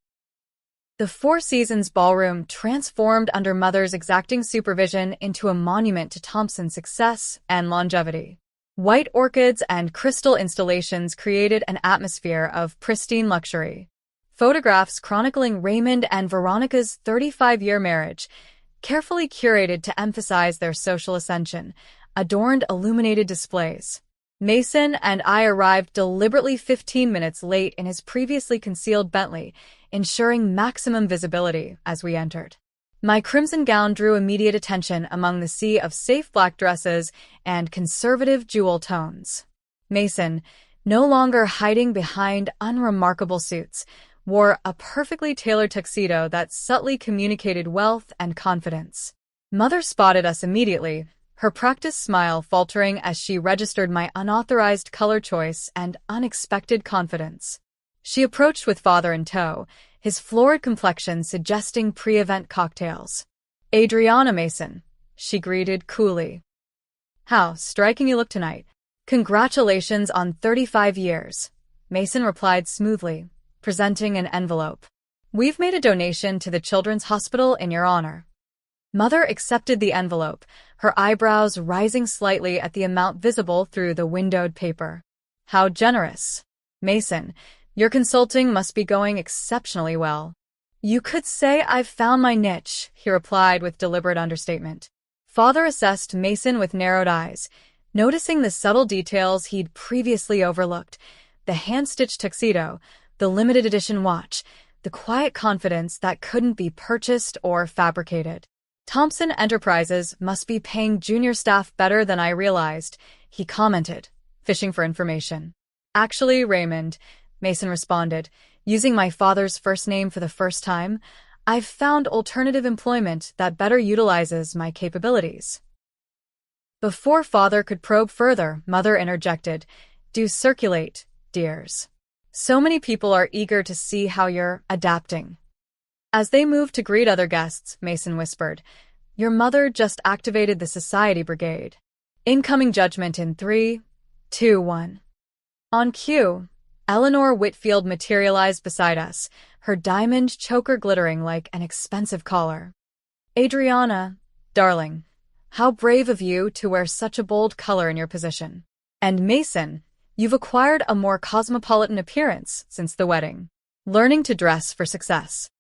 The Four Seasons Ballroom transformed under Mother's exacting supervision into a monument to Thompson's success and longevity. White orchids and crystal installations created an atmosphere of pristine luxury. Photographs chronicling Raymond and Veronica's 35-year marriage, carefully curated to emphasize their social ascension, adorned illuminated displays. Mason and I arrived deliberately 15 minutes late in his previously concealed Bentley, ensuring maximum visibility as we entered. My crimson gown drew immediate attention among the sea of safe black dresses and conservative jewel tones. Mason, no longer hiding behind unremarkable suits, wore a perfectly tailored tuxedo that subtly communicated wealth and confidence. Mother spotted us immediately, her practiced smile faltering as she registered my unauthorized color choice and unexpected confidence. She approached with father in tow, his florid complexion suggesting pre-event cocktails. "Adriana Mason," she greeted coolly. "How striking you look tonight." "Congratulations on 35 years," Mason replied smoothly, presenting an envelope. "We've made a donation to the Children's Hospital in your honor." Mother accepted the envelope, her eyebrows rising slightly at the amount visible through the windowed paper. "How generous. Mason, your consulting must be going exceptionally well." "You could say I've found my niche," he replied with deliberate understatement. Father assessed Mason with narrowed eyes, noticing the subtle details he'd previously overlooked: the hand-stitched tuxedo, the limited edition watch, the quiet confidence that couldn't be purchased or fabricated. "Thompson Enterprises must be paying junior staff better than I realized," he commented, fishing for information. "Actually, Raymond," Mason responded, using my father's first name for the first time, "I've found alternative employment that better utilizes my capabilities." Before father could probe further, Mother interjected, "Do circulate, dears. So many people are eager to see how you're adapting." As they moved to greet other guests, Mason whispered, "Your mother just activated the Society Brigade. Incoming judgment in 3, 2, 1. On cue, Eleanor Whitfield materialized beside us, her diamond choker glittering like an expensive collar. "Adriana, darling, how brave of you to wear such a bold color in your position. And Mason, you've acquired a more cosmopolitan appearance since the wedding. Learning to dress for success."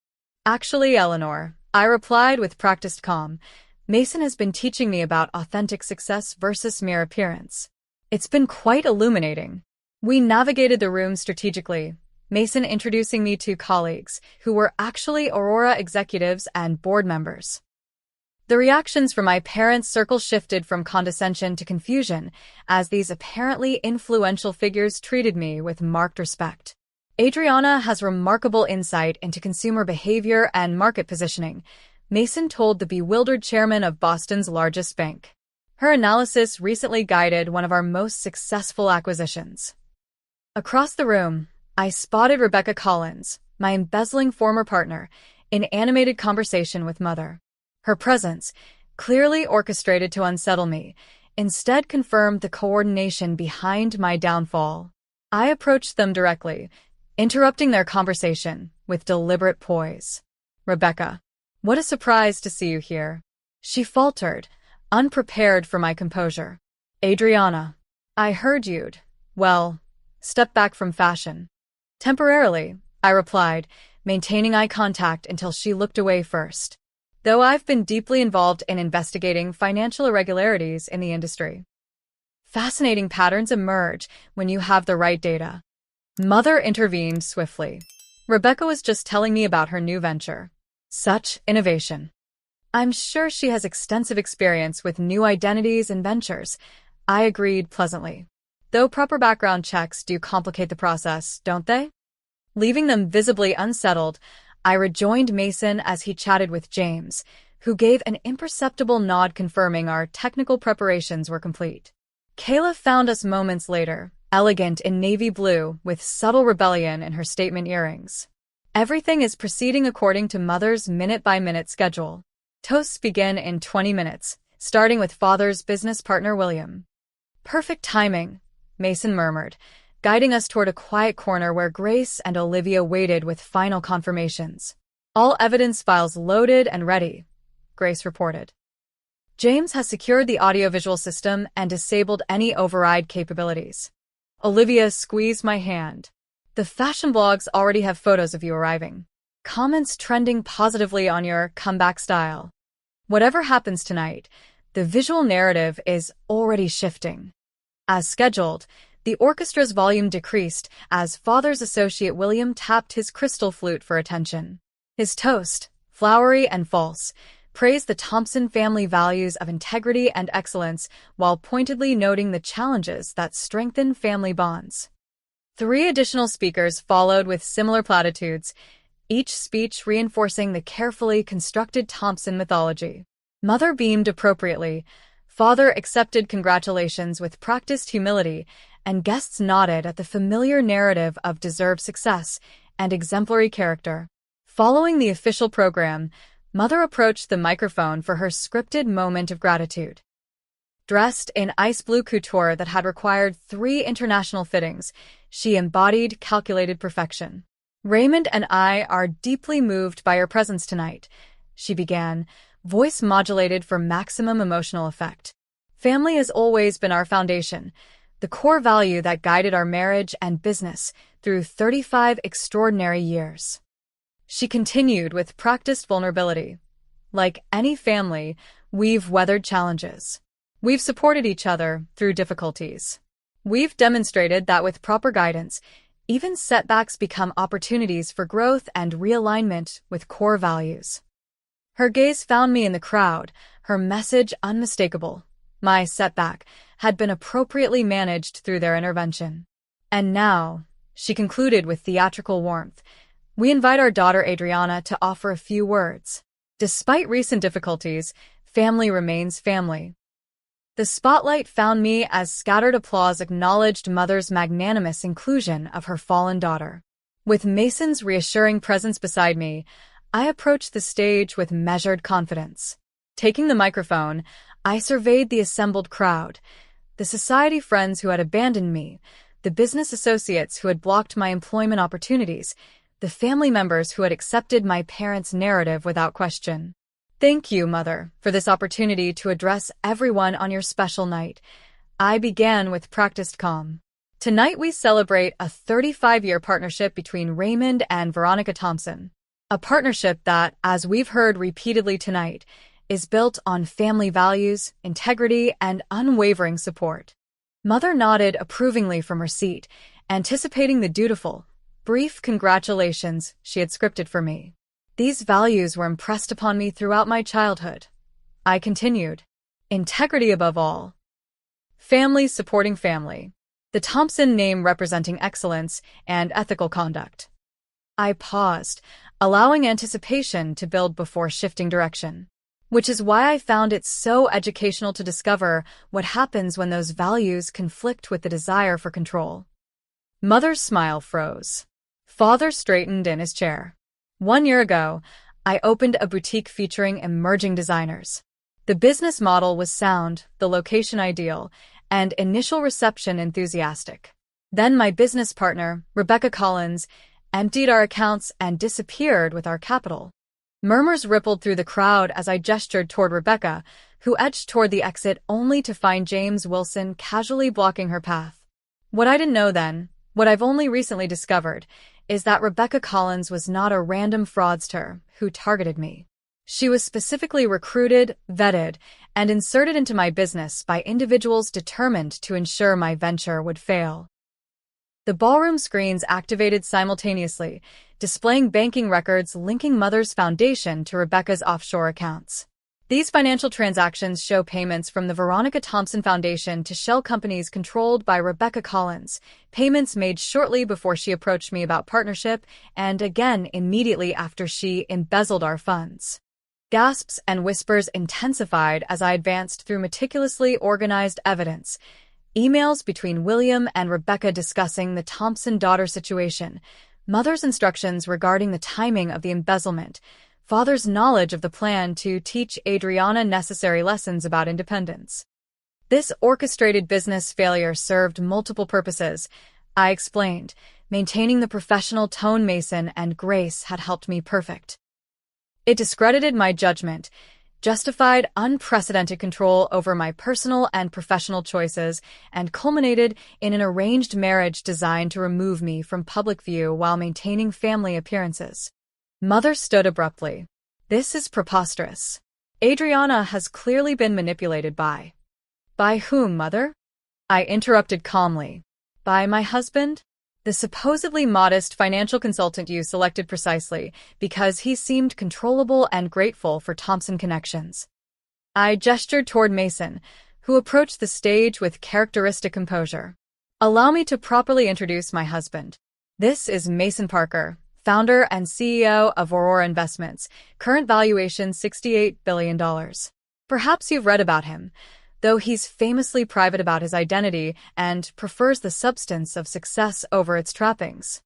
"Actually, Eleanor," I replied with practiced calm, "Mason has been teaching me about authentic success versus mere appearance. It's been quite illuminating." We navigated the room strategically, Mason introducing me to colleagues who were actually Aurora executives and board members. The reactions from my parents' circle shifted from condescension to confusion as these apparently influential figures treated me with marked respect. "Adriana has remarkable insight into consumer behavior and market positioning," Mason told the bewildered chairman of Boston's largest bank. "Her analysis recently guided one of our most successful acquisitions." Across the room, I spotted Rebecca Collins, my embezzling former partner, in animated conversation with Mother. Her presence, clearly orchestrated to unsettle me, instead confirmed the coordination behind my downfall. I approached them directly, interrupting their conversation with deliberate poise. "Rebecca, what a surprise to see you here," she faltered, unprepared for my composure. "Adriana, I heard you'd, well, step back from fashion." "Temporarily," I replied, maintaining eye contact until she looked away first. though I've been deeply involved in investigating financial irregularities in the industry. Fascinating patterns emerge when you have the right data. Mother intervened swiftly. Rebecca was just telling me about her new venture. Such innovation. I'm sure she has extensive experience with new identities and ventures. I agreed pleasantly. Though proper background checks do complicate the process, don't they? Leaving them visibly unsettled, I rejoined Mason as he chatted with James, who gave an imperceptible nod confirming our technical preparations were complete. Kayla found us moments later, elegant in navy blue with subtle rebellion in her statement earrings. Everything is proceeding according to Mother's minute-by-minute schedule. Toasts begin in 20 minutes, starting with Father's business partner William. Perfect timing, Mason murmured, guiding us toward a quiet corner where Grace and Olivia waited with final confirmations. All evidence files loaded and ready, Grace reported. James has secured the audiovisual system and disabled any override capabilities. Olivia squeezed my hand. The fashion blogs already have photos of you arriving. Comments trending positively on your comeback style. Whatever happens tonight, the visual narrative is already shifting. As scheduled, the orchestra's volume decreased as Father's associate William tapped his crystal flute for attention. His toast, flowery and false, praised the Thompson family values of integrity and excellence while pointedly noting the challenges that strengthen family bonds. 3 additional speakers followed with similar platitudes, each speech reinforcing the carefully constructed Thompson mythology. Mother beamed appropriately, Father accepted congratulations with practiced humility, and guests nodded at the familiar narrative of deserved success and exemplary character. Following the official program, Mother approached the microphone for her scripted moment of gratitude. Dressed in ice blue couture that had required 3 international fittings, she embodied calculated perfection. Raymond and I are deeply moved by your presence tonight, she began, voice modulated for maximum emotional effect. Family has always been our foundation, the core value that guided our marriage and business through 35 extraordinary years. She continued with practiced vulnerability. Like any family, we've weathered challenges. We've supported each other through difficulties. We've demonstrated that with proper guidance, even setbacks become opportunities for growth and realignment with core values. Her gaze found me in the crowd, her message unmistakable. My setback had been appropriately managed through their intervention. And now, she concluded with theatrical warmth, we invite our daughter Adriana to offer a few words. Despite recent difficulties, family remains family. The spotlight found me as scattered applause acknowledged Mother's magnanimous inclusion of her fallen daughter. With Mason's reassuring presence beside me, I approached the stage with measured confidence. Taking the microphone, I surveyed the assembled crowd, the society friends who had abandoned me, the business associates who had blocked my employment opportunities, the family members who had accepted my parents' narrative without question. Thank you, Mother, for this opportunity to address everyone on your special night. I began with practiced calm. Tonight we celebrate a 35-year partnership between Raymond and Veronica Thompson. A partnership that, as we've heard repeatedly tonight, is built on family values, integrity, and unwavering support. Mother nodded approvingly from her seat, anticipating the dutiful, brief congratulations she had scripted for me. These values were impressed upon me throughout my childhood. I continued. Integrity above all. Family supporting family. The Thompson name representing excellence and ethical conduct. I paused, allowing anticipation to build before shifting direction. Which is why I found it so educational to discover what happens when those values conflict with the desire for control. Mother's smile froze. Father straightened in his chair. 1 year ago, I opened a boutique featuring emerging designers. The business model was sound, the location ideal, and initial reception enthusiastic. Then my business partner, Rebecca Collins, emptied our accounts and disappeared with our capital. Murmurs rippled through the crowd as I gestured toward Rebecca, who edged toward the exit only to find James Wilson casually blocking her path. What I didn't know then, what I've only recently discovered, is that Rebecca Collins was not a random fraudster who targeted me. She was specifically recruited, vetted, and inserted into my business by individuals determined to ensure my venture would fail. The ballroom screens activated simultaneously, displaying banking records linking Mother's foundation to Rebecca's offshore accounts. These financial transactions show payments from the Veronica Thompson Foundation to shell companies controlled by Rebecca Collins, payments made shortly before she approached me about partnership, and again immediately after she embezzled our funds. Gasps and whispers intensified as I advanced through meticulously organized evidence. Emails between William and Rebecca discussing the Thompson daughter situation, Mother's instructions regarding the timing of the embezzlement, Father's knowledge of the plan to teach Adriana necessary lessons about independence. This orchestrated business failure served multiple purposes, I explained. Maintaining the professional tone Mason and Grace had helped me perfect. It discredited my judgment, justified unprecedented control over my personal and professional choices, and culminated in an arranged marriage designed to remove me from public view while maintaining family appearances. Mother stood abruptly. This is preposterous. Adriana has clearly been manipulated by. By whom, Mother? I interrupted calmly. By my husband? The supposedly modest financial consultant you selected precisely because he seemed controllable and grateful for Thompson connections. I gestured toward Mason, who approached the stage with characteristic composure. Allow me to properly introduce my husband. This is Mason Parker, founder and CEO of Aurora Investments, current valuation $68 billion. Perhaps you've read about him, though he's famously private about his identity and prefers the substance of success over its trappings.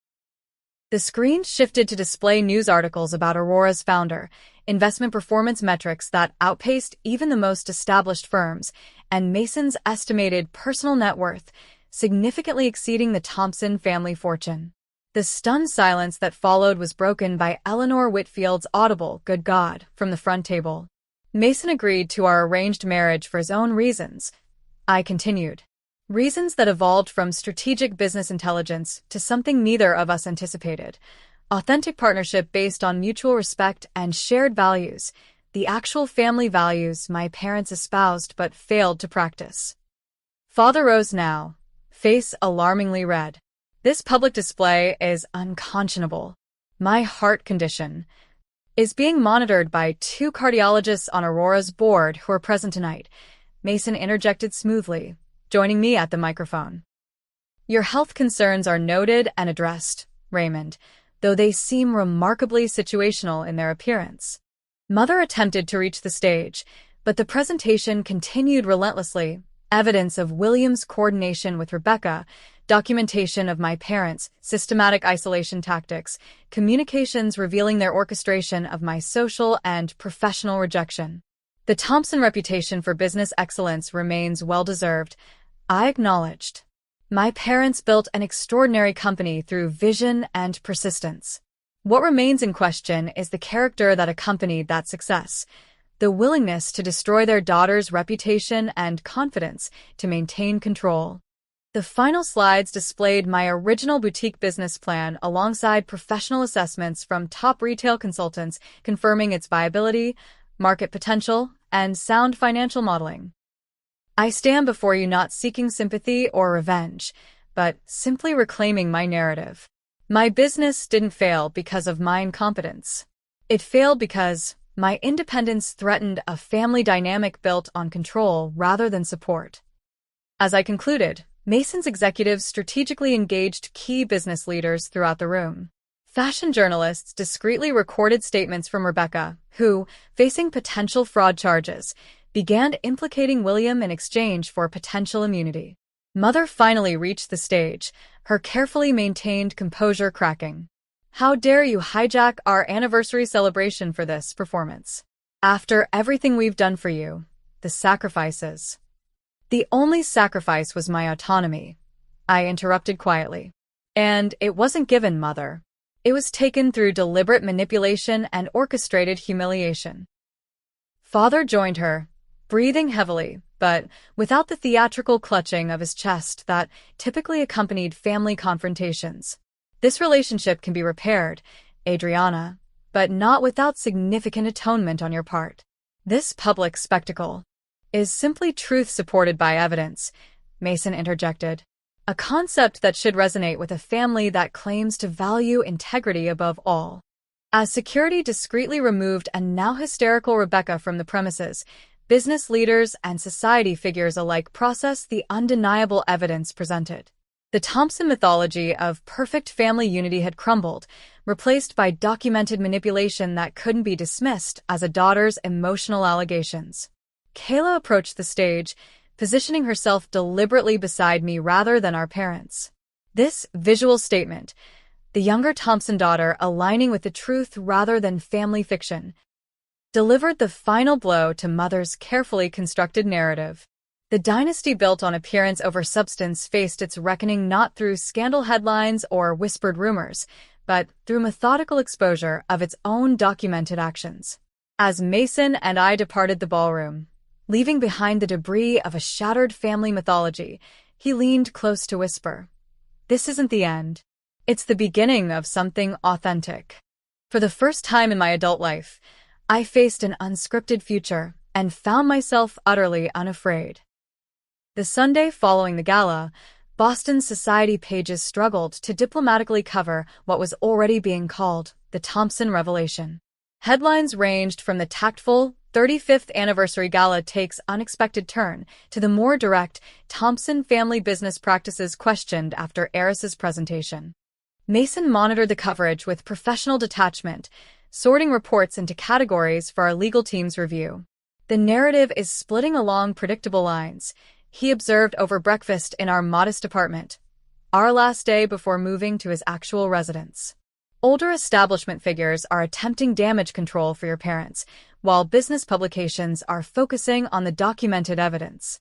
The screen shifted to display news articles about Aurora's founder, investment performance metrics that outpaced even the most established firms, and Mason's estimated personal net worth, significantly exceeding the Thompson family fortune. The stunned silence that followed was broken by Eleanor Whitfield's audible "Good God" from the front table. Mason agreed to our arranged marriage for his own reasons, I continued. Reasons that evolved from strategic business intelligence to something neither of us anticipated. Authentic partnership based on mutual respect and shared values, the actual family values my parents espoused but failed to practice. Father rose now, face alarmingly red. This public display is unconscionable. My heart condition is being monitored by 2 cardiologists on Aurora's board who are present tonight, Mason interjected smoothly, joining me at the microphone. Your health concerns are noted and addressed, Raymond, though they seem remarkably situational in their appearance. Mother attempted to reach the stage, but the presentation continued relentlessly, evidence of William's coordination with Rebecca, documentation of my parents' systematic isolation tactics, communications revealing their orchestration of my social and professional rejection. The Thompson reputation for business excellence remains well-deserved, I acknowledged. My parents built an extraordinary company through vision and persistence. What remains in question is the character that accompanied that success, the willingness to destroy their daughter's reputation and confidence to maintain control. The final slides displayed my original boutique business plan alongside professional assessments from top retail consultants confirming its viability, market potential, and sound financial modeling. I stand before you not seeking sympathy or revenge, but simply reclaiming my narrative. My business didn't fail because of my incompetence. It failed because my independence threatened a family dynamic built on control rather than support. As I concluded, Mason's executives strategically engaged key business leaders throughout the room. Fashion journalists discreetly recorded statements from Rebecca, who, facing potential fraud charges, began implicating William in exchange for potential immunity. Mother finally reached the stage, her carefully maintained composure cracking. How dare you hijack our anniversary celebration for this performance? After everything we've done for you, the sacrifices. The only sacrifice was my autonomy, I interrupted quietly. And it wasn't given, Mother. It was taken through deliberate manipulation and orchestrated humiliation. Father joined her, breathing heavily, but without the theatrical clutching of his chest that typically accompanied family confrontations. This relationship can be repaired, Adriana, but not without significant atonement on your part. This public spectacle is simply truth supported by evidence, Mason interjected. A concept that should resonate with a family that claims to value integrity above all. As security discreetly removed a now hysterical Rebecca from the premises, business leaders and society figures alike processed the undeniable evidence presented. The Thompson mythology of perfect family unity had crumbled, replaced by documented manipulation that couldn't be dismissed as a daughter's emotional allegations. Kayla approached the stage, positioning herself deliberately beside me rather than our parents. This visual statement, the younger Thompson daughter aligning with the truth rather than family fiction, delivered the final blow to Mother's carefully constructed narrative. The dynasty built on appearance over substance faced its reckoning not through scandal headlines or whispered rumors, but through methodical exposure of its own documented actions. As Mason and I departed the ballroom, leaving behind the debris of a shattered family mythology, he leaned close to whisper, "This isn't the end. It's the beginning of something authentic." For the first time in my adult life, I faced an unscripted future and found myself utterly unafraid. The Sunday following the gala, Boston's society pages struggled to diplomatically cover what was already being called the Thompson revelation. Headlines ranged from the tactful 35th anniversary gala takes unexpected turn to the more direct Thompson family business practices questioned after heiress's presentation. Mason monitored the coverage with professional detachment, sorting reports into categories for our legal team's review. "The narrative is splitting along predictable lines," he observed over breakfast in our modest apartment, our last day before moving to his actual residence. "Older establishment figures are attempting damage control for your parents, while business publications are focusing on the documented evidence."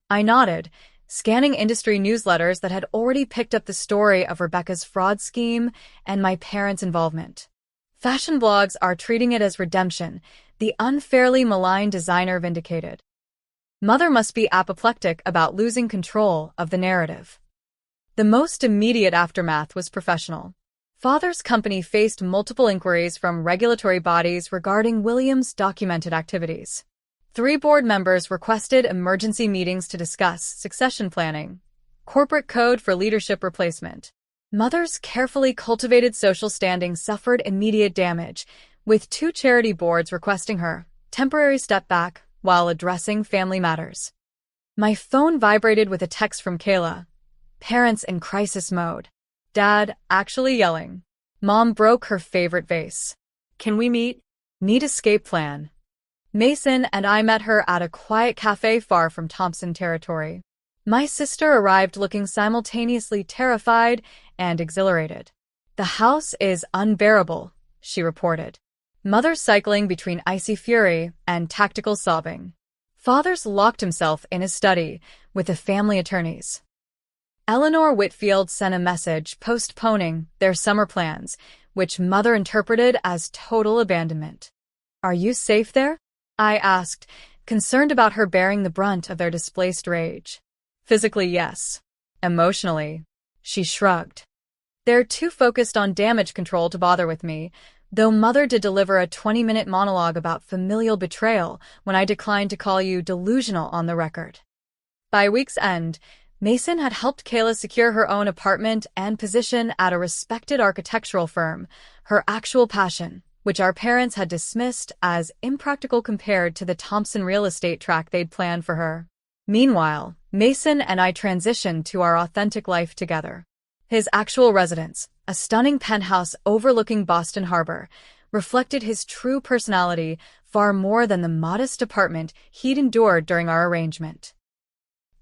I nodded, scanning industry newsletters that had already picked up the story of Rebecca's fraud scheme and my parents' involvement. Fashion blogs are treating it as redemption, the unfairly maligned designer vindicated. Mother must be apoplectic about losing control of the narrative. The most immediate aftermath was professional. Father's company faced multiple inquiries from regulatory bodies regarding Williams' documented activities. 3 board members requested emergency meetings to discuss succession planning, corporate code for leadership replacement. Mother's carefully cultivated social standing suffered immediate damage, with 2 charity boards requesting her temporary step back while addressing family matters. My phone vibrated with a text from Kayla. Parents in crisis mode. Dad actually yelling. Mom broke her favorite vase. Can we meet? Need escape plan. Mason and I met her at a quiet cafe far from Thompson territory. My sister arrived looking simultaneously terrified and exhilarated. "The house is unbearable," she reported. Mother cycling between icy fury and tactical sobbing. Father's locked himself in his study with the family attorneys. Eleanor Whitfield sent a message postponing their summer plans, which Mother interpreted as total abandonment. "Are you safe there?" I asked, concerned about her bearing the brunt of their displaced rage. "Physically, yes. Emotionally," she shrugged. "They're too focused on damage control to bother with me, though Mother did deliver a 20-minute monologue about familial betrayal when I declined to call you delusional on the record." By week's end, Mason had helped Kayla secure her own apartment and position at a respected architectural firm, her actual passion, which our parents had dismissed as impractical compared to the Thompson real estate track they'd planned for her. Meanwhile, Mason and I transitioned to our authentic life together. His actual residence, a stunning penthouse overlooking Boston Harbor, reflected his true personality far more than the modest apartment he'd endured during our arrangement.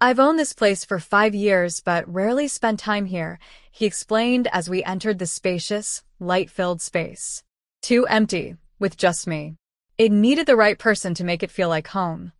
"I've owned this place for 5 years but rarely spent time here," he explained as we entered the spacious, light-filled space. "Too empty, with just me. It needed the right person to make it feel like home."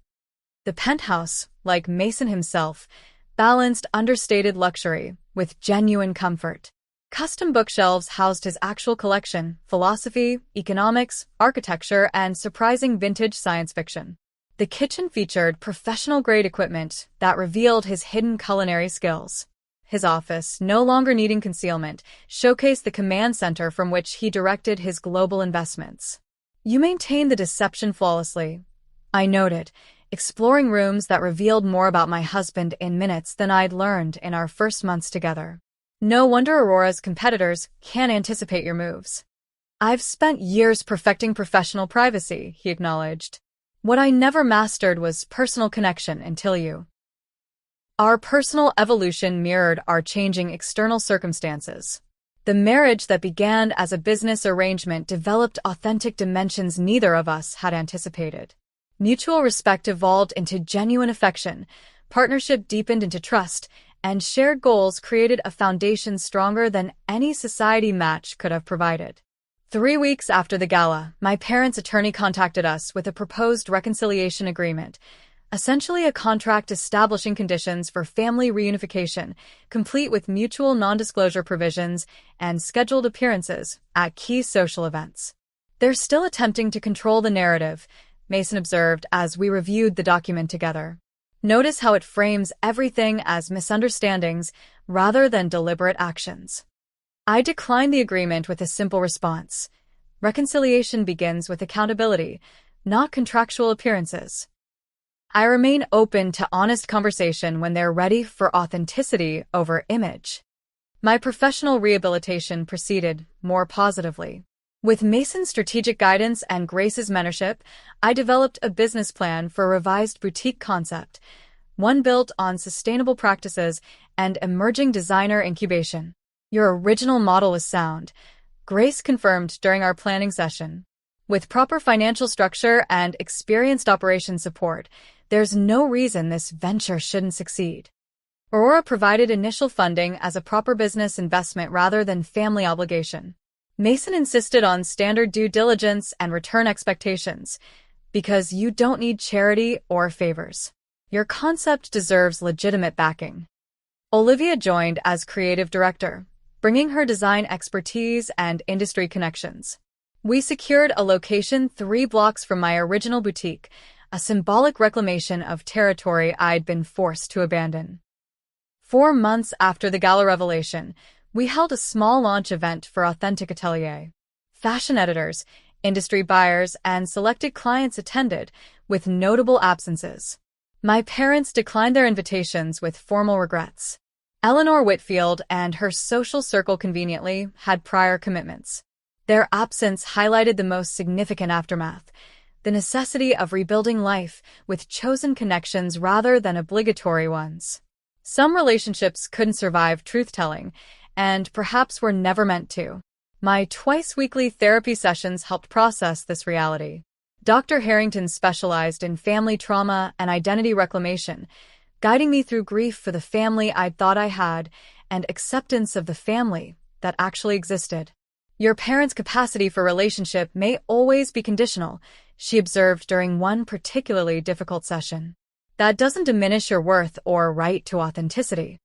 The penthouse, like Mason himself, balanced understated luxury with genuine comfort. Custom bookshelves housed his actual collection: philosophy, economics, architecture, and surprising vintage science fiction. The kitchen featured professional-grade equipment that revealed his hidden culinary skills. his office, no longer needing concealment, showcased the command center from which he directed his global investments. "You maintained the deception flawlessly," I noted, exploring rooms that revealed more about my husband in minutes than I'd learned in our first months together. "No wonder Aurora's competitors can't anticipate your moves." "I've spent years perfecting professional privacy," he acknowledged. "What I never mastered was personal connection until you." Our personal evolution mirrored our changing external circumstances. The marriage that began as a business arrangement developed authentic dimensions neither of us had anticipated. Mutual respect evolved into genuine affection, partnership deepened into trust, and shared goals created a foundation stronger than any society match could have provided. 3 weeks after the gala, my parents' attorney contacted us with a proposed reconciliation agreement, essentially a contract establishing conditions for family reunification, complete with mutual non-disclosure provisions and scheduled appearances at key social events. "They're still attempting to control the narrative," Mason observed as we reviewed the document together. "Notice how it frames everything as misunderstandings rather than deliberate actions." I declined the agreement with a simple response. Reconciliation begins with accountability, not contractual appearances. I remain open to honest conversation when they're ready for authenticity over image. My professional rehabilitation proceeded more positively. With Mason's strategic guidance and Grace's mentorship, I developed a business plan for a revised boutique concept, one built on sustainable practices and emerging designer incubation. "Your original model was sound," Grace confirmed during our planning session. "With proper financial structure and experienced operation support, there's no reason this venture shouldn't succeed." Aurora provided initial funding as a proper business investment rather than family obligation. Mason insisted on standard due diligence and return expectations, because you don't need charity or favors. Your concept deserves legitimate backing. Olivia joined as creative director, bringing her design expertise and industry connections. We secured a location 3 blocks from my original boutique, a symbolic reclamation of territory I'd been forced to abandon. 4 months after the gala revelation, we held a small launch event for Authentic Atelier. Fashion editors, industry buyers, and selected clients attended, with notable absences. My parents declined their invitations with formal regrets. Eleanor Whitfield and her social circle conveniently had prior commitments. Their absence highlighted the most significant aftermath, the necessity of rebuilding life with chosen connections rather than obligatory ones. Some relationships couldn't survive truth-telling, and perhaps were never meant to. My twice-weekly therapy sessions helped process this reality. Dr. Harrington specialized in family trauma and identity reclamation, guiding me through grief for the family I'd thought I had and acceptance of the family that actually existed. "Your parents' capacity for relationship may always be conditional," she observed during one particularly difficult session. "That doesn't diminish your worth or right to authenticity."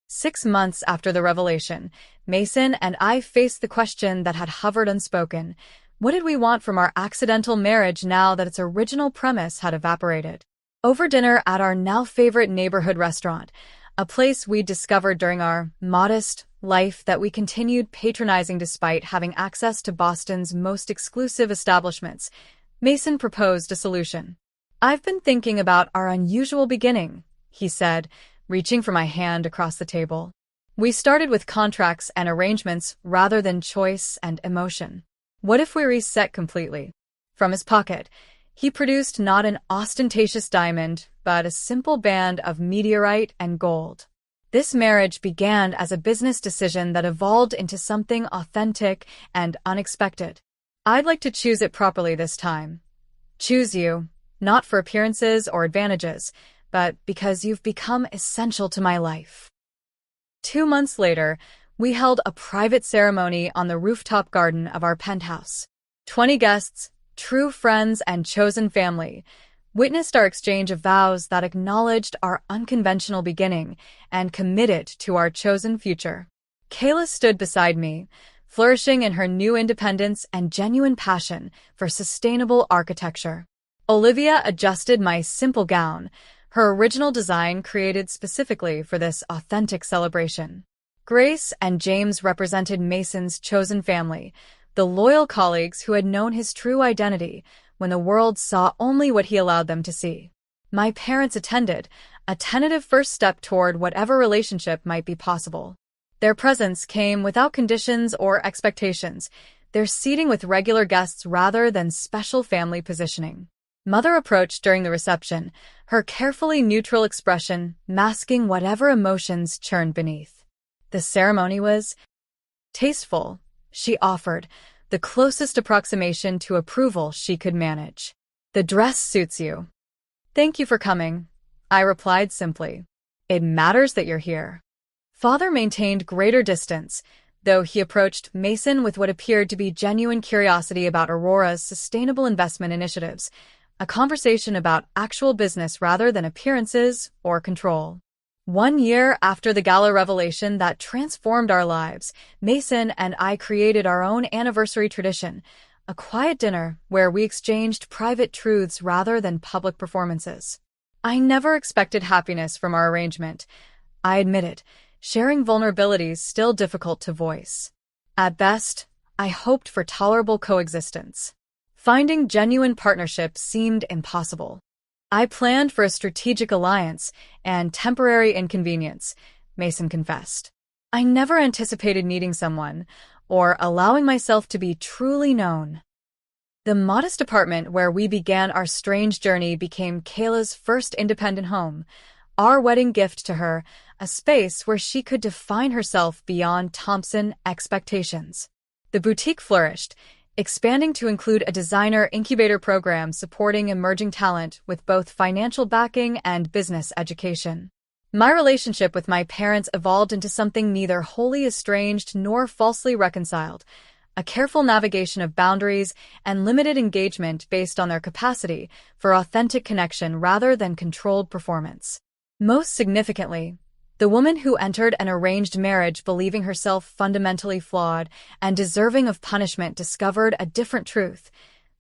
6 months after the revelation, Mason and I faced the question that had hovered unspoken. What did we want from our accidental marriage now that its original premise had evaporated? Over dinner at our now favorite neighborhood restaurant, a place we discovered during our modest life that we continued patronizing despite having access to Boston's most exclusive establishments, Mason proposed a solution. "I've been thinking about our unusual beginning," he said, reaching for my hand across the table. "We started with contracts and arrangements rather than choice and emotion. What if we reset completely?" From his pocket, he produced not an ostentatious diamond, but a simple band of meteorite and gold. This marriage began as a business decision that evolved into something authentic and unexpected. "I'd like to choose it properly this time. Choose you, not for appearances or advantages, but because you've become essential to my life." 2 months later, we held a private ceremony on the rooftop garden of our penthouse. 20 guests, true friends and chosen family, witnessed our exchange of vows that acknowledged our unconventional beginning and committed to our chosen future. Kayla stood beside me, flourishing in her new independence and genuine passion for sustainable architecture. Olivia adjusted my simple gown, her original design created specifically for this authentic celebration. Grace and James represented Mason's chosen family, the loyal colleagues who had known his true identity when the world saw only what he allowed them to see. My parents attended, a tentative first step toward whatever relationship might be possible. Their presence came without conditions or expectations, their seating with regular guests rather than special family positioning. Mother approached during the reception, her carefully neutral expression masking whatever emotions churned beneath. The ceremony was tasteful, she offered, the closest approximation to approval she could manage. The dress suits you. Thank you for coming, I replied simply. It matters that you're here. Father maintained greater distance, though he approached Mason with what appeared to be genuine curiosity about Aurora's sustainable investment initiatives, a conversation about actual business rather than appearances or control. 1 year after the gala revelation that transformed our lives, Mason and I created our own anniversary tradition, a quiet dinner where we exchanged private truths rather than public performances. I never expected happiness from our arrangement. I admit it, sharing vulnerabilities still difficult to voice. At best, I hoped for tolerable coexistence. Finding genuine partnership seemed impossible. I planned for a strategic alliance and temporary inconvenience, Mason confessed. I never anticipated needing someone or allowing myself to be truly known. The modest apartment where we began our strange journey became Kayla's first independent home, our wedding gift to her, a space where she could define herself beyond Thompson expectations. The boutique flourished, expanding to include a designer incubator program supporting emerging talent with both financial backing and business education. My relationship with my parents evolved into something neither wholly estranged nor falsely reconciled, a careful navigation of boundaries and limited engagement based on their capacity for authentic connection rather than controlled performance. Most significantly, the woman who entered an arranged marriage believing herself fundamentally flawed and deserving of punishment discovered a different truth.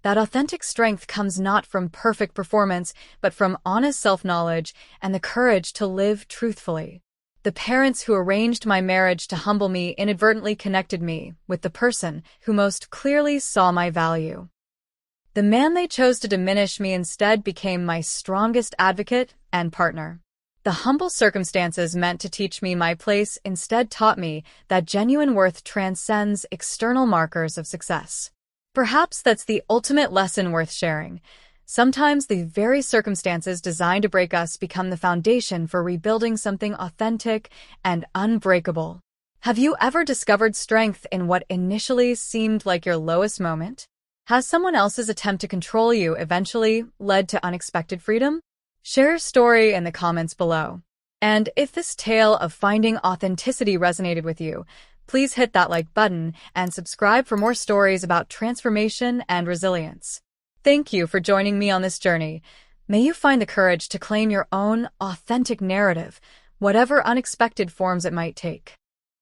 That authentic strength comes not from perfect performance, but from honest self-knowledge and the courage to live truthfully. The parents who arranged my marriage to humble me inadvertently connected me with the person who most clearly saw my value. The man they chose to diminish me instead became my strongest advocate and partner. The humble circumstances meant to teach me my place instead taught me that genuine worth transcends external markers of success. Perhaps that's the ultimate lesson worth sharing. Sometimes the very circumstances designed to break us become the foundation for rebuilding something authentic and unbreakable. Have you ever discovered strength in what initially seemed like your lowest moment? Has someone else's attempt to control you eventually led to unexpected freedom? Share your story in the comments below. And if this tale of finding authenticity resonated with you, please hit that like button and subscribe for more stories about transformation and resilience. Thank you for joining me on this journey. May you find the courage to claim your own authentic narrative, whatever unexpected forms it might take.